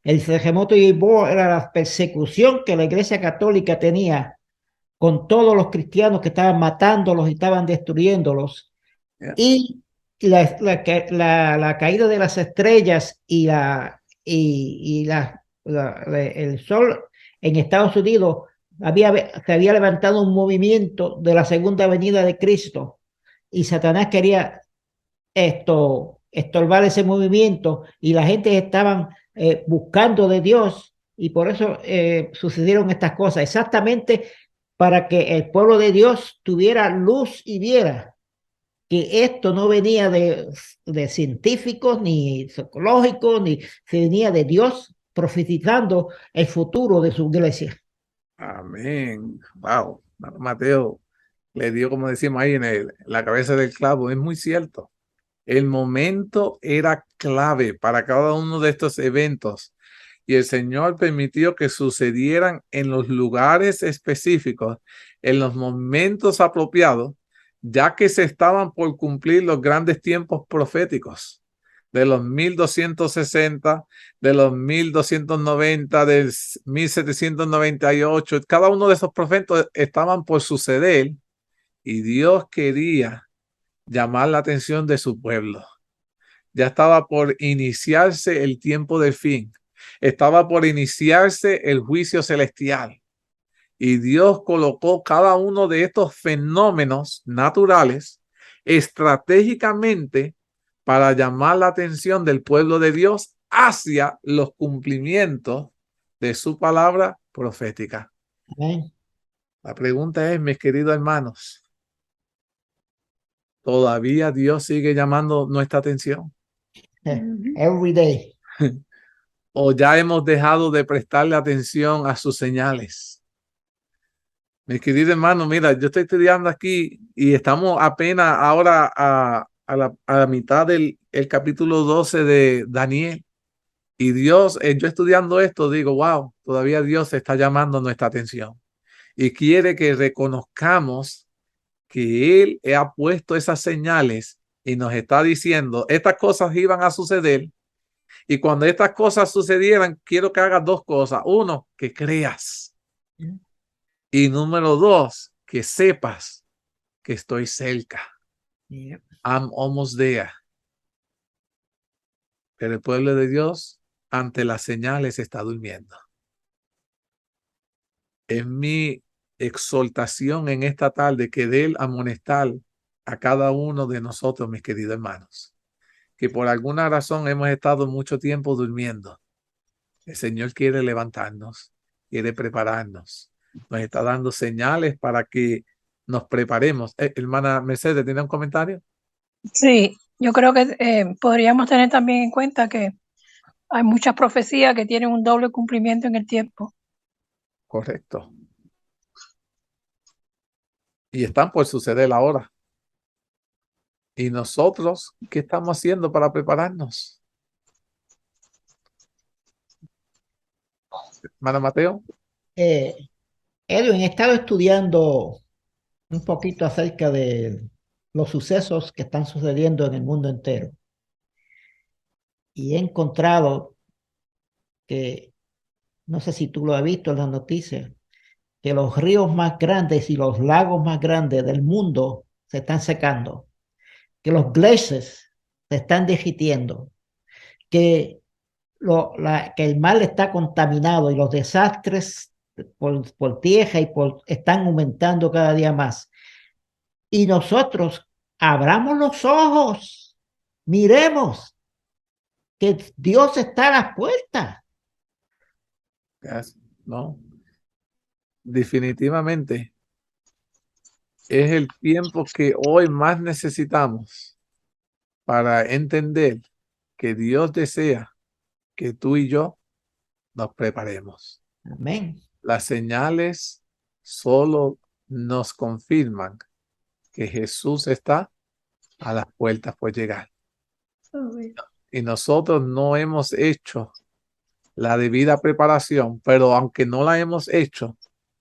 El terremoto de Ibó era la persecución que la Iglesia Católica tenía con todos los cristianos que estaban matándolos y estaban destruyéndolos. Yeah. Y la caída de las estrellas el sol en Estados Unidos se había levantado un movimiento de la segunda venida de Cristo y Satanás quería estorbar ese movimiento y la gente estaban buscando de Dios y por eso sucedieron estas cosas, exactamente para que el pueblo de Dios tuviera luz y viera que esto no venía de científicos ni psicológicos, ni se venía de Dios profetizando el futuro de su iglesia. Amén. Wow. Mateo le dio, como decimos ahí, la cabeza del clavo. Es muy cierto. El momento era clave para cada uno de estos eventos y el Señor permitió que sucedieran en los lugares específicos, en los momentos apropiados, ya que se estaban por cumplir los grandes tiempos proféticos de los 1260, de los 1290, del 1798. Cada uno de esos profetas estaban por suceder y Dios quería llamar la atención de su pueblo. Ya estaba por iniciarse el tiempo del fin. Estaba por iniciarse el juicio celestial. Y Dios colocó cada uno de estos fenómenos naturales estratégicamente para llamar la atención del pueblo de Dios hacia los cumplimientos de su palabra profética. Amén. La pregunta es, mis queridos hermanos, ¿todavía Dios sigue llamando nuestra atención? Every day. ¿O ya hemos dejado de prestarle atención a sus señales? Mis queridos hermanos, mira, yo estoy estudiando aquí y estamos apenas ahora a la mitad del capítulo 12 de Daniel. Y Dios, yo estudiando esto, digo, wow, todavía Dios está llamando nuestra atención. Y quiere que reconozcamos que Él ha puesto esas señales y nos está diciendo, estas cosas iban a suceder. Y cuando estas cosas sucedieran, quiero que hagas dos cosas. Uno, que creas. Y número 2, que sepas que estoy cerca. I'm almost there. Pero el pueblo de Dios, ante las señales, está durmiendo. Es mi exhortación en esta tarde que dé el amonestar a cada uno de nosotros, mis queridos hermanos, que por alguna razón hemos estado mucho tiempo durmiendo. El Señor quiere levantarnos, quiere prepararnos. Nos está dando señales para que nos preparemos. Hermana Mercedes, ¿tiene un comentario? Sí, yo creo que podríamos tener también en cuenta que hay muchas profecías que tienen un doble cumplimiento en el tiempo. Correcto. Y están por suceder ahora. ¿Y nosotros qué estamos haciendo para prepararnos? Hermana Mateo. Edwin, he estado estudiando un poquito acerca de los sucesos que están sucediendo en el mundo entero. Y he encontrado que, no sé si tú lo has visto en las noticias, que los ríos más grandes y los lagos más grandes del mundo se están secando, que los glaciers se están derritiendo, que el mar está contaminado y los desastres por tierra y están aumentando cada día más. Y nosotros abramos los ojos, miremos que Dios está a las puertas. No, definitivamente es el tiempo que hoy más necesitamos para entender que Dios desea que tú y yo nos preparemos. Amén. Las señales solo nos confirman que Jesús está a las puertas por llegar. Y nosotros no hemos hecho la debida preparación, pero aunque no la hemos hecho,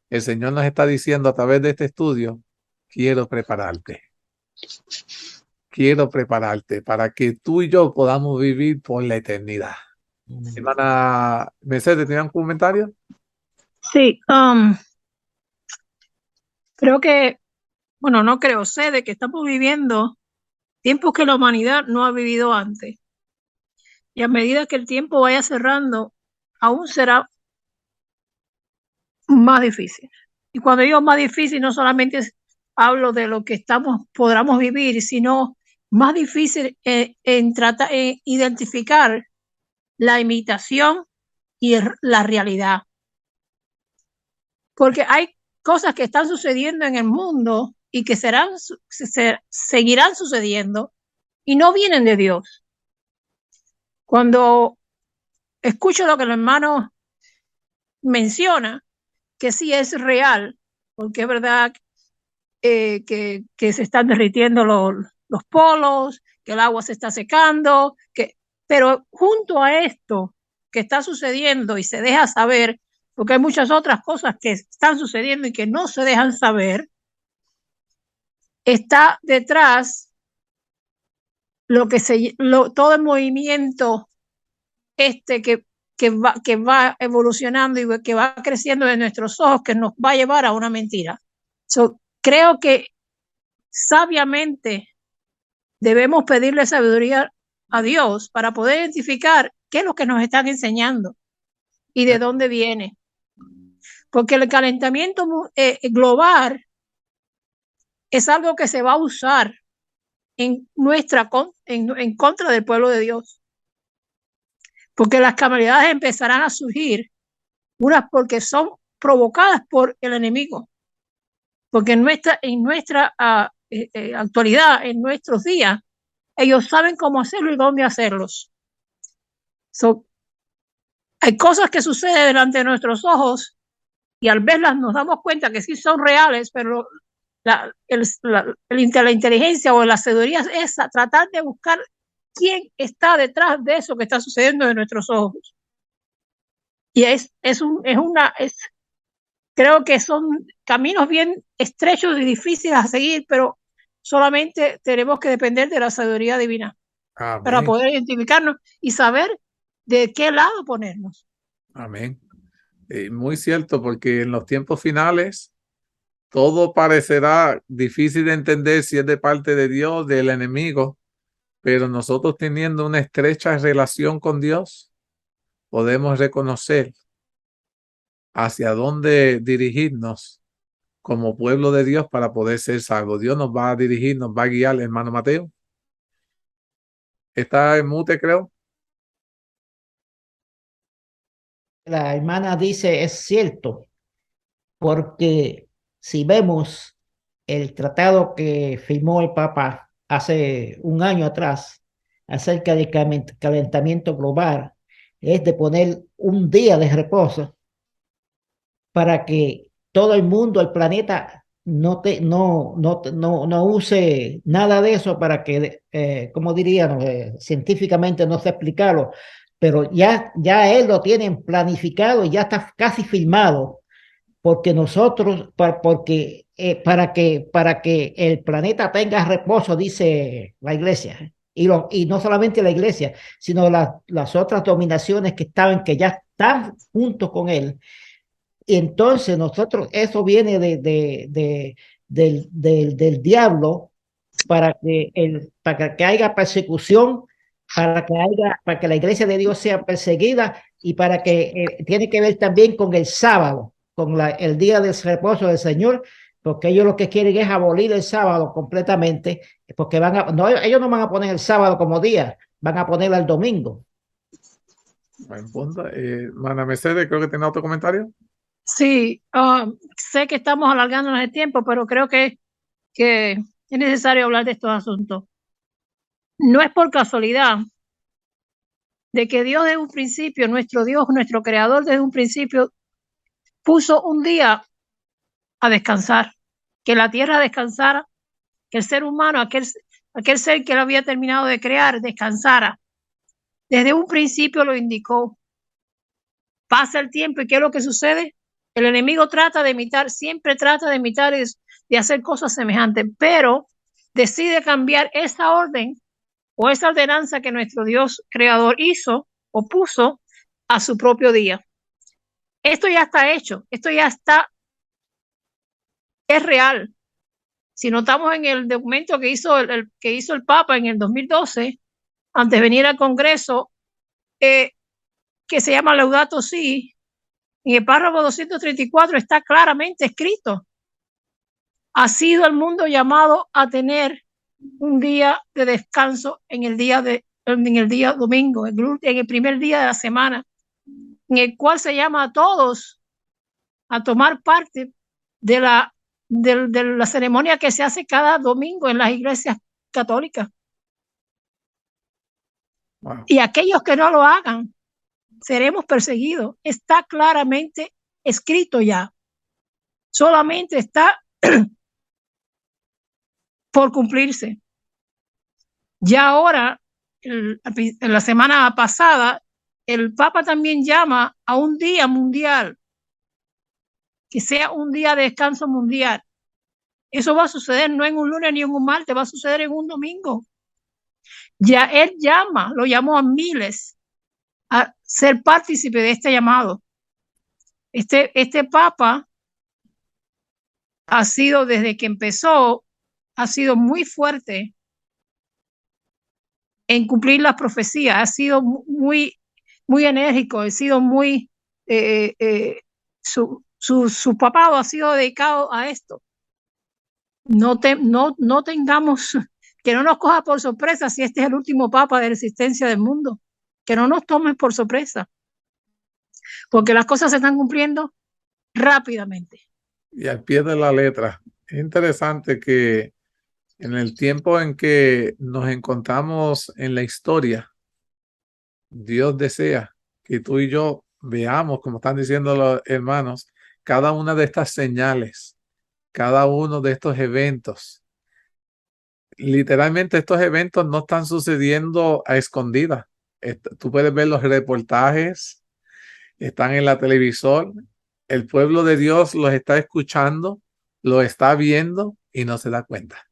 el Señor nos está diciendo a través de este estudio, quiero prepararte. Quiero prepararte para que tú y yo podamos vivir por la eternidad. Hermana Mercedes, ¿tenían un comentario? Sí, creo que, bueno, no creo, sé de que estamos viviendo tiempos que la humanidad no ha vivido antes. Y a medida que el tiempo vaya cerrando, aún será más difícil. Y cuando digo más difícil, no solamente hablo de lo que podamos vivir, sino más difícil en tratar, identificar la imitación y la realidad. Porque hay cosas que están sucediendo en el mundo y que seguirán sucediendo y no vienen de Dios. Cuando escucho lo que el hermano menciona, que sí es real, porque es verdad que se están derritiendo los polos, que el agua se está secando, pero junto a esto que está sucediendo y se deja saber, porque hay muchas otras cosas que están sucediendo y que no se dejan saber, está detrás todo el movimiento que va evolucionando y que va creciendo en nuestros ojos, que nos va a llevar a una mentira. Creo que sabiamente debemos pedirle sabiduría a Dios para poder identificar qué es lo que nos están enseñando y de dónde viene. Porque el calentamiento global es algo que se va a usar en contra del pueblo de Dios. Porque las calamidades empezarán a surgir, unas porque son provocadas por el enemigo. Porque en nuestra actualidad, en nuestros días, ellos saben cómo hacerlo y dónde hacerlos. Hay cosas que suceden delante de nuestros ojos y al verlas nos damos cuenta que sí son reales, pero la inteligencia o la sabiduría es tratar de buscar quién está detrás de eso que está sucediendo en nuestros ojos. Y creo que son caminos bien estrechos y difíciles a seguir, pero solamente tenemos que depender de la sabiduría divina. Amén. Para poder identificarnos y saber de qué lado ponernos. Amén. Muy cierto, porque en los tiempos finales todo parecerá difícil de entender si es de parte de Dios, del enemigo, pero nosotros teniendo una estrecha relación con Dios, podemos reconocer hacia dónde dirigirnos como pueblo de Dios para poder ser salvos. Dios nos va a dirigir, nos va a guiar, hermano Mateo. Está en mute, creo. La hermana dice, es cierto, porque si vemos el tratado que firmó el Papa hace un año atrás acerca del calentamiento global, es de poner un día de reposo para que todo el mundo, el planeta, no use nada de eso para que, como dirían, científicamente no sé explicarlo, pero ya él lo tienen planificado y ya está casi filmado, porque nosotros, para que el planeta tenga reposo, dice la iglesia, y no solamente la iglesia, sino las otras dominaciones que ya están juntos con él. Y entonces eso viene del diablo para que haya persecución, para que la iglesia de Dios sea perseguida y para que tiene que ver también con el sábado, con el día del reposo del Señor, porque ellos lo que quieren es abolir el sábado completamente, porque ellos no van a poner el sábado como día, van a poner el domingo. Buen punto. Mana Mercedes, creo que tiene otro comentario. Sí, sé que estamos alargándonos el tiempo, pero creo que es necesario hablar de estos asuntos. No es por casualidad de que Dios desde un principio, nuestro Dios, nuestro creador desde un principio, puso un día a descansar, que la tierra descansara, que el ser humano, aquel ser que él había terminado de crear, descansara. Desde un principio lo indicó. Pasa el tiempo y ¿qué es lo que sucede? El enemigo trata de imitar, siempre trata de imitar y de hacer cosas semejantes, pero decide cambiar esa orden o esa ordenanza que nuestro Dios creador hizo o puso a su propio día. Esto ya está hecho, esto ya está, es real. Si notamos en el documento que hizo el Papa en el 2012, antes de venir al Congreso, que se llama Laudato Si, en el párrafo 234 está claramente escrito: ha sido el mundo llamado a tener un día de descanso en el día domingo, en el primer día de la semana, en el cual se llama a todos a tomar parte de la ceremonia que se hace cada domingo en las iglesias católicas. Wow. Y aquellos que no lo hagan, seremos perseguidos. Está claramente escrito ya. Solamente está por cumplirse. Ya ahora, en la semana pasada, el Papa también llama a un día mundial, que sea un día de descanso mundial. Eso va a suceder no en un lunes ni en un martes, va a suceder en un domingo. Ya él lo llamó a miles a ser partícipe de este llamado. Este Papa ha sido, desde que empezó, ha sido muy fuerte en cumplir las profecías, ha sido muy, muy enérgico, ha sido muy, su papado ha sido dedicado a esto. No tengamos, que no nos coja por sorpresa si este es el último papa de la existencia del mundo, que no nos tomen por sorpresa, porque las cosas se están cumpliendo rápidamente. Y al pie de la letra. Es interesante que en el tiempo en que nos encontramos en la historia, Dios desea que tú y yo veamos, como están diciendo los hermanos, cada una de estas señales, cada uno de estos eventos. Literalmente estos eventos no están sucediendo a escondidas. Tú puedes ver los reportajes, están en la televisor, el pueblo de Dios los está escuchando, lo está viendo y no se da cuenta.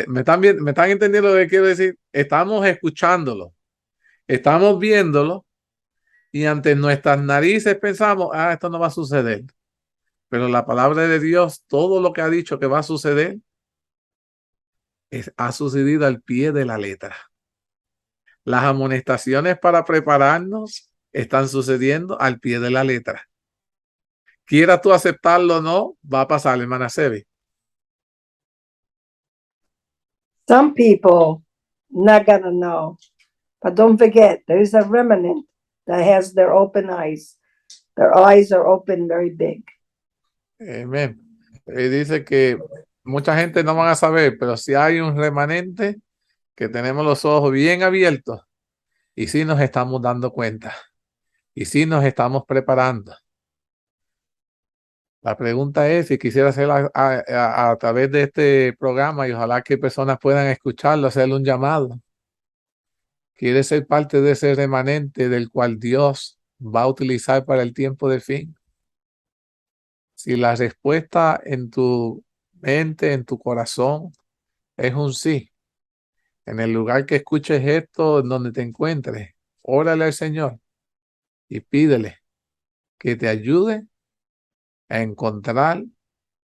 ¿Me están entendiendo lo que quiero decir? Estamos escuchándolo, estamos viéndolo y ante nuestras narices pensamos, esto no va a suceder. Pero la palabra de Dios, todo lo que ha dicho que va a suceder, ha sucedido al pie de la letra. Las amonestaciones para prepararnos están sucediendo al pie de la letra. Quieras tú aceptarlo o no, va a pasar, hermana Sebi. Some people not gonna know, but don't forget, there is a remnant that has their open eyes. Their eyes are open very big. Amén. Dice que mucha gente no van a saber, pero si hay un remanente que tenemos los ojos bien abiertos y sí nos estamos dando cuenta y sí nos estamos preparando. La pregunta es, si quisiera hacer a través de este programa y ojalá que personas puedan escucharlo, hacerle un llamado. ¿Quieres ser parte de ese remanente del cual Dios va a utilizar para el tiempo del fin? Si la respuesta en tu mente, en tu corazón, es un sí, en el lugar que escuches esto, en donde te encuentres, órale al Señor y pídele que te ayude a encontrar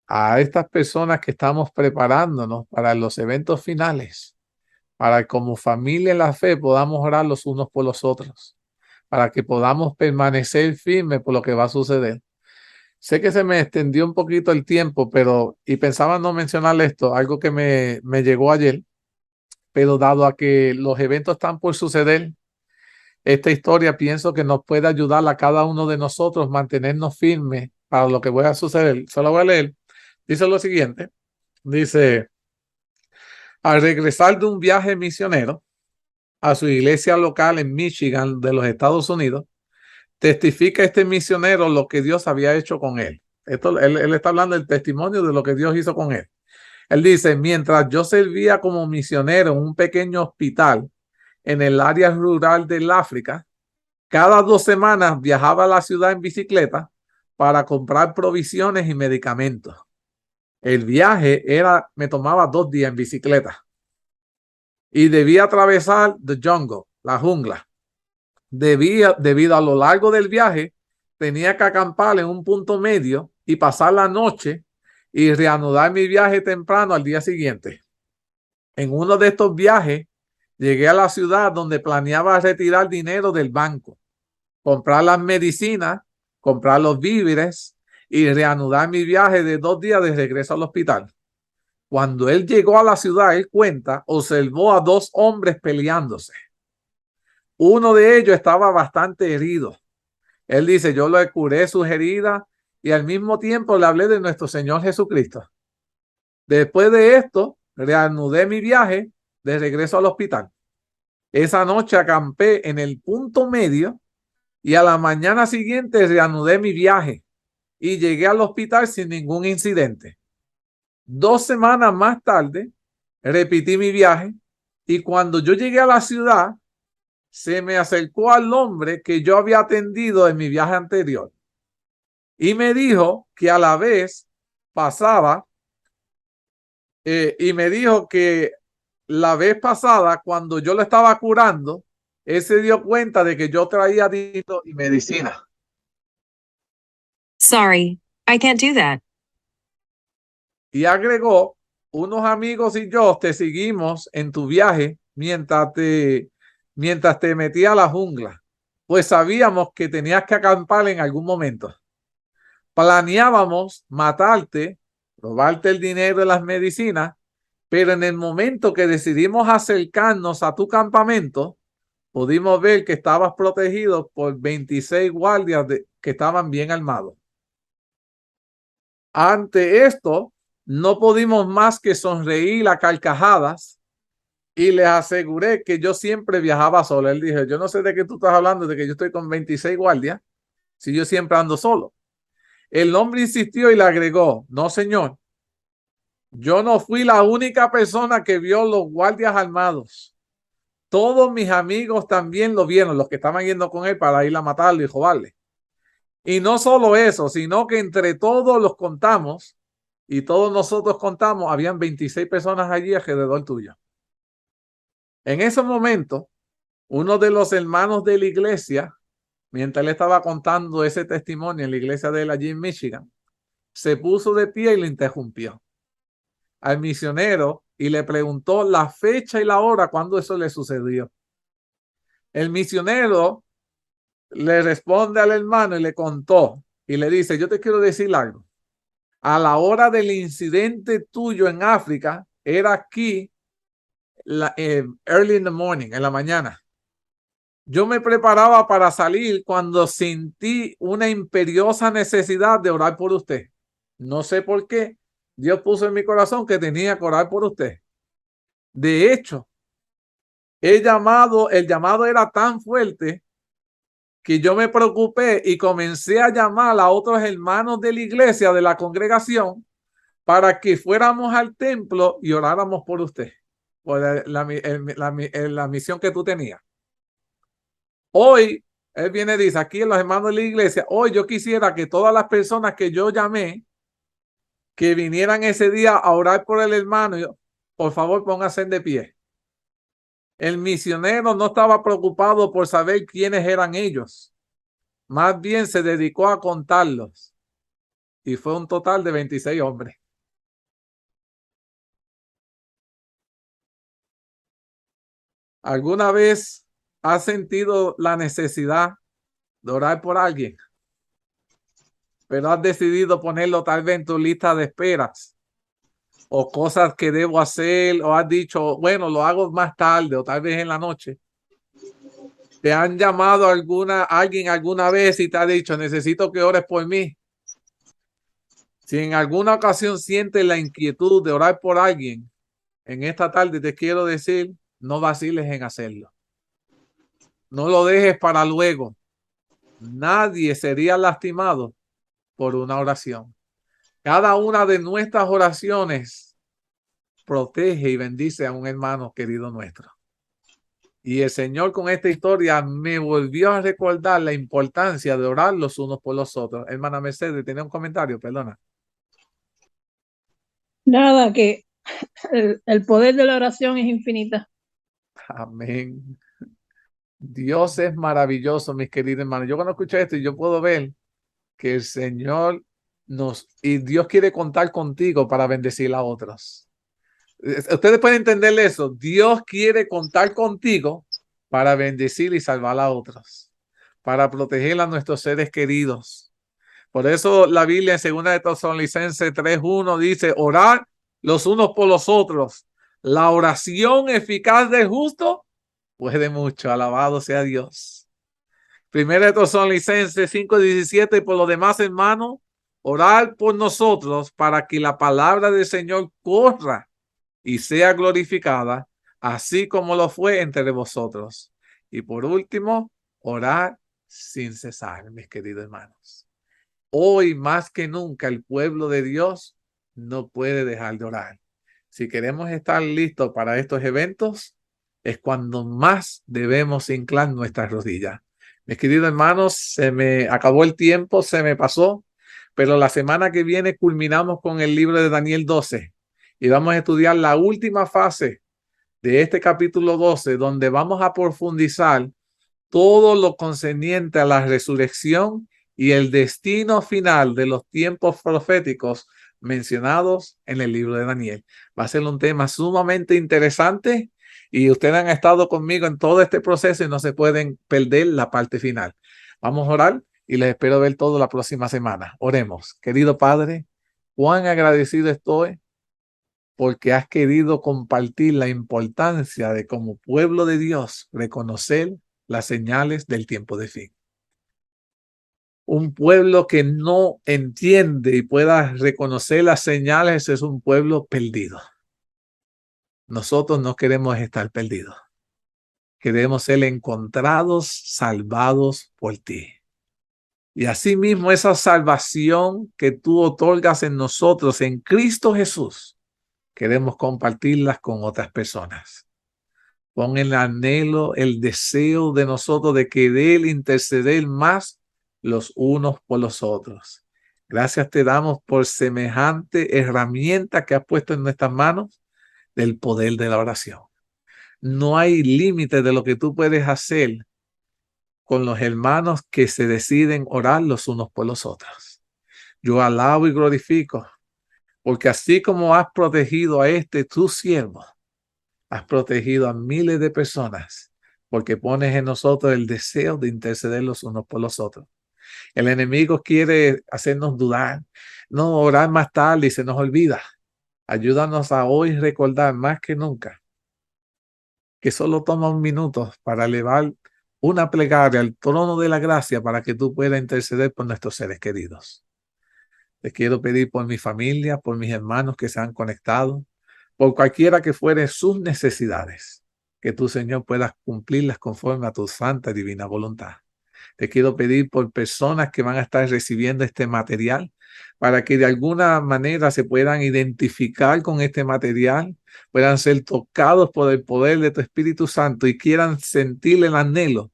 a estas personas que estamos preparándonos para los eventos finales, para que como familia en la fe podamos orar los unos por los otros, para que podamos permanecer firmes por lo que va a suceder. Sé que se me extendió un poquito el tiempo, y pensaba no mencionar esto, algo que me llegó ayer, pero dado a que los eventos están por suceder, esta historia pienso que nos puede ayudar a cada uno de nosotros mantenernos firmes para lo que voy a suceder. Solo voy a leer. Dice lo siguiente. Dice, al regresar de un viaje misionero a su iglesia local en Michigan de los Estados Unidos, testifica este misionero lo que Dios había hecho con él. Él está hablando del testimonio de lo que Dios hizo con él. Él dice, mientras yo servía como misionero en un pequeño hospital en el área rural del África, cada 2 semanas viajaba a la ciudad en bicicleta para comprar provisiones y medicamentos. El viaje me tomaba 2 días en bicicleta y debía atravesar the jungle, la jungla. Debido a lo largo del viaje, tenía que acampar en un punto medio y pasar la noche y reanudar mi viaje temprano al día siguiente. En uno de estos viajes, llegué a la ciudad donde planeaba retirar dinero del banco, comprar las medicinas, comprar los víveres y reanudar mi viaje de 2 días de regreso al hospital. Cuando él llegó a la ciudad, él cuenta, observó a 2 hombres peleándose. Uno de ellos estaba bastante herido. Él dice, yo le curé sus heridas y al mismo tiempo le hablé de nuestro Señor Jesucristo. Después de esto, reanudé mi viaje de regreso al hospital. Esa noche acampé en el punto medio y a la mañana siguiente reanudé mi viaje y llegué al hospital sin ningún incidente. 2 semanas más tarde, repetí mi viaje y cuando yo llegué a la ciudad, se me acercó al hombre que yo había atendido en mi viaje anterior y me dijo que a la vez pasaba y me dijo que la vez pasada cuando yo lo estaba curando, él se dio cuenta de que yo traía dinero y medicina. Sorry, I can't do that. Y agregó, unos amigos y yo te seguimos en tu viaje mientras te metías a la jungla, pues sabíamos que tenías que acampar en algún momento. Planeábamos matarte, robarte el dinero de las medicinas, pero en el momento que decidimos acercarnos a tu campamento, pudimos ver que estabas protegido por 26 guardias que estaban bien armados. Ante esto, no pudimos más que sonreír a carcajadas y les aseguré que yo siempre viajaba solo. Él dijo, yo no sé de qué tú estás hablando, de que yo estoy con 26 guardias, si yo siempre ando solo. El hombre insistió y le agregó, no señor, yo no fui la única persona que vio los guardias armados. Todos mis amigos también lo vieron, los que estaban yendo con él para ir a matarlo y robarle. Y no solo eso, sino que entre todos los contamos y todos nosotros contamos, habían 26 personas allí alrededor tuyo. En ese momento, uno de los hermanos de la iglesia, mientras él estaba contando ese testimonio en la iglesia de él allí en Michigan, se puso de pie y le interrumpió al misionero y le preguntó la fecha y la hora cuando eso le sucedió. El misionero le responde al hermano y le contó y le dice, yo te quiero decir algo. A la hora del incidente tuyo en África, era aquí early in the morning, en la mañana. Yo me preparaba para salir cuando sentí una imperiosa necesidad de orar por usted. No sé por qué. Dios puso en mi corazón que tenía que orar por usted. De hecho, el llamado era tan fuerte que yo me preocupé y comencé a llamar a otros hermanos de la iglesia, de la congregación, para que fuéramos al templo y oráramos por usted, por la misión que tú tenías. Hoy, él viene y dice, aquí en los hermanos de la iglesia, hoy yo quisiera que todas las personas que yo llamé, que vinieran ese día a orar por el hermano, por favor pónganse de pie. El misionero no estaba preocupado por saber quiénes eran ellos. Más bien se dedicó a contarlos. Y fue un total de 26 hombres. ¿Alguna vez ¿Has sentido la necesidad de orar por alguien, pero has decidido ponerlo tal vez en tu lista de esperas, o cosas que debo hacer, o has dicho, bueno, lo hago más tarde o tal vez en la noche? ¿Te han llamado alguien alguna vez y te ha dicho, necesito que ores por mí? Si en alguna ocasión sientes la inquietud de orar por alguien, en esta tarde te quiero decir, no vaciles en hacerlo. No lo dejes para luego. Nadie sería lastimado por una oración. Cada una de nuestras oraciones protege y bendice a un hermano querido nuestro. Y el Señor con esta historia me volvió a recordar la importancia de orar los unos por los otros. Hermana Mercedes, tenía un comentario, perdona. Nada, que el poder de la oración es infinita. Amén. Dios es maravilloso, mis queridos hermanos. Yo cuando escucho esto, yo puedo ver que el Señor y Dios quiere contar contigo para bendecir a otros. Ustedes pueden entender eso. Dios quiere contar contigo para bendecir y salvar a otros, para proteger a nuestros seres queridos. Por eso la Biblia en 2 de Tesalonicenses 3:1 dice, orar los unos por los otros. La oración eficaz del justo puede mucho. Alabado sea Dios. 1 de Tesalonicenses 5:17, por lo demás, hermano, orar por nosotros para que la palabra del Señor corra y sea glorificada, así como lo fue entre vosotros. Y por último, orar sin cesar, mis queridos hermanos. Hoy más que nunca el pueblo de Dios no puede dejar de orar. Si queremos estar listos para estos eventos, es cuando más debemos hinclar nuestras rodillas. Mis queridos hermanos, se me acabó el tiempo, se me pasó, pero la semana que viene culminamos con el libro de Daniel 12 y vamos a estudiar la última fase de este capítulo 12, donde vamos a profundizar todo lo concerniente a la resurrección y el destino final de los tiempos proféticos mencionados en el libro de Daniel. Va a ser un tema sumamente interesante y ustedes han estado conmigo en todo este proceso y no se pueden perder la parte final. Vamos a orar y les espero ver todo la próxima semana. Oremos. Querido Padre, cuán agradecido estoy porque has querido compartir la importancia de como pueblo de Dios reconocer las señales del tiempo de fin. Un pueblo que no entiende y pueda reconocer las señales es un pueblo perdido. Nosotros no queremos estar perdidos. Queremos ser encontrados, salvados por ti. Y asimismo esa salvación que tú otorgas en nosotros, en Cristo Jesús, queremos compartirlas con otras personas. Pon el anhelo, el deseo de nosotros de querer interceder más los unos por los otros. Gracias te damos por semejante herramienta que has puesto en nuestras manos del poder de la oración. No hay límite de lo que tú puedes hacer con los hermanos que se deciden orar los unos por los otros. Yo alabo y glorifico, porque así como has protegido a tu siervo, has protegido a miles de personas, porque pones en nosotros el deseo de interceder los unos por los otros. El enemigo quiere hacernos dudar, no orar más tarde y se nos olvida. Ayúdanos a hoy recordar más que nunca que solo toma un minuto para elevar una plegaria al trono de la gracia para que tú puedas interceder por nuestros seres queridos. Te quiero pedir por mi familia, por mis hermanos que se han conectado, por cualquiera que fuere sus necesidades, que tú, Señor, puedas cumplirlas conforme a tu santa y divina voluntad. Te quiero pedir por personas que van a estar recibiendo este material, para que de alguna manera se puedan identificar con este material, puedan ser tocados por el poder de tu Espíritu Santo y quieran sentir el anhelo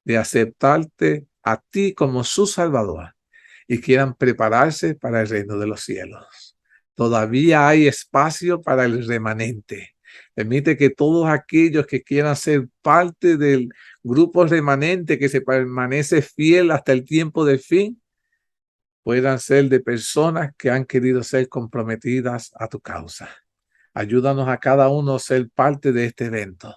de aceptarte a ti como su Salvador y quieran prepararse para el reino de los cielos. Todavía hay espacio para el remanente. Permite que todos aquellos que quieran ser parte del grupo remanente que se permanece fiel hasta el tiempo del fin, puedan ser de personas que han querido ser comprometidas a tu causa. Ayúdanos a cada uno a ser parte de este evento.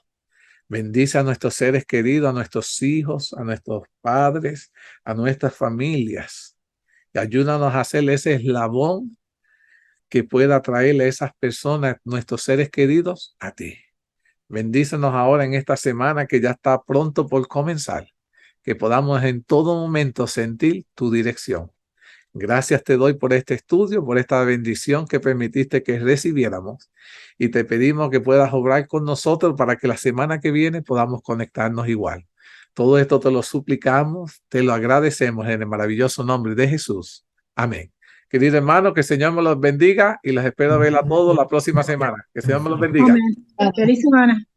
Bendice a nuestros seres queridos, a nuestros hijos, a nuestros padres, a nuestras familias. Y ayúdanos a hacer ese eslabón que pueda traerle a esas personas, nuestros seres queridos, a ti. Bendícenos ahora en esta semana que ya está pronto por comenzar, que podamos en todo momento sentir tu dirección. Gracias te doy por este estudio, por esta bendición que permitiste que recibiéramos, y te pedimos que puedas obrar con nosotros para que la semana que viene podamos conectarnos igual. Todo esto te lo suplicamos, te lo agradecemos en el maravilloso nombre de Jesús. Amén. Querido hermano, que el Señor me los bendiga y los espero ver a todos la próxima semana. Que el Señor me los bendiga. Amén. Feliz semana.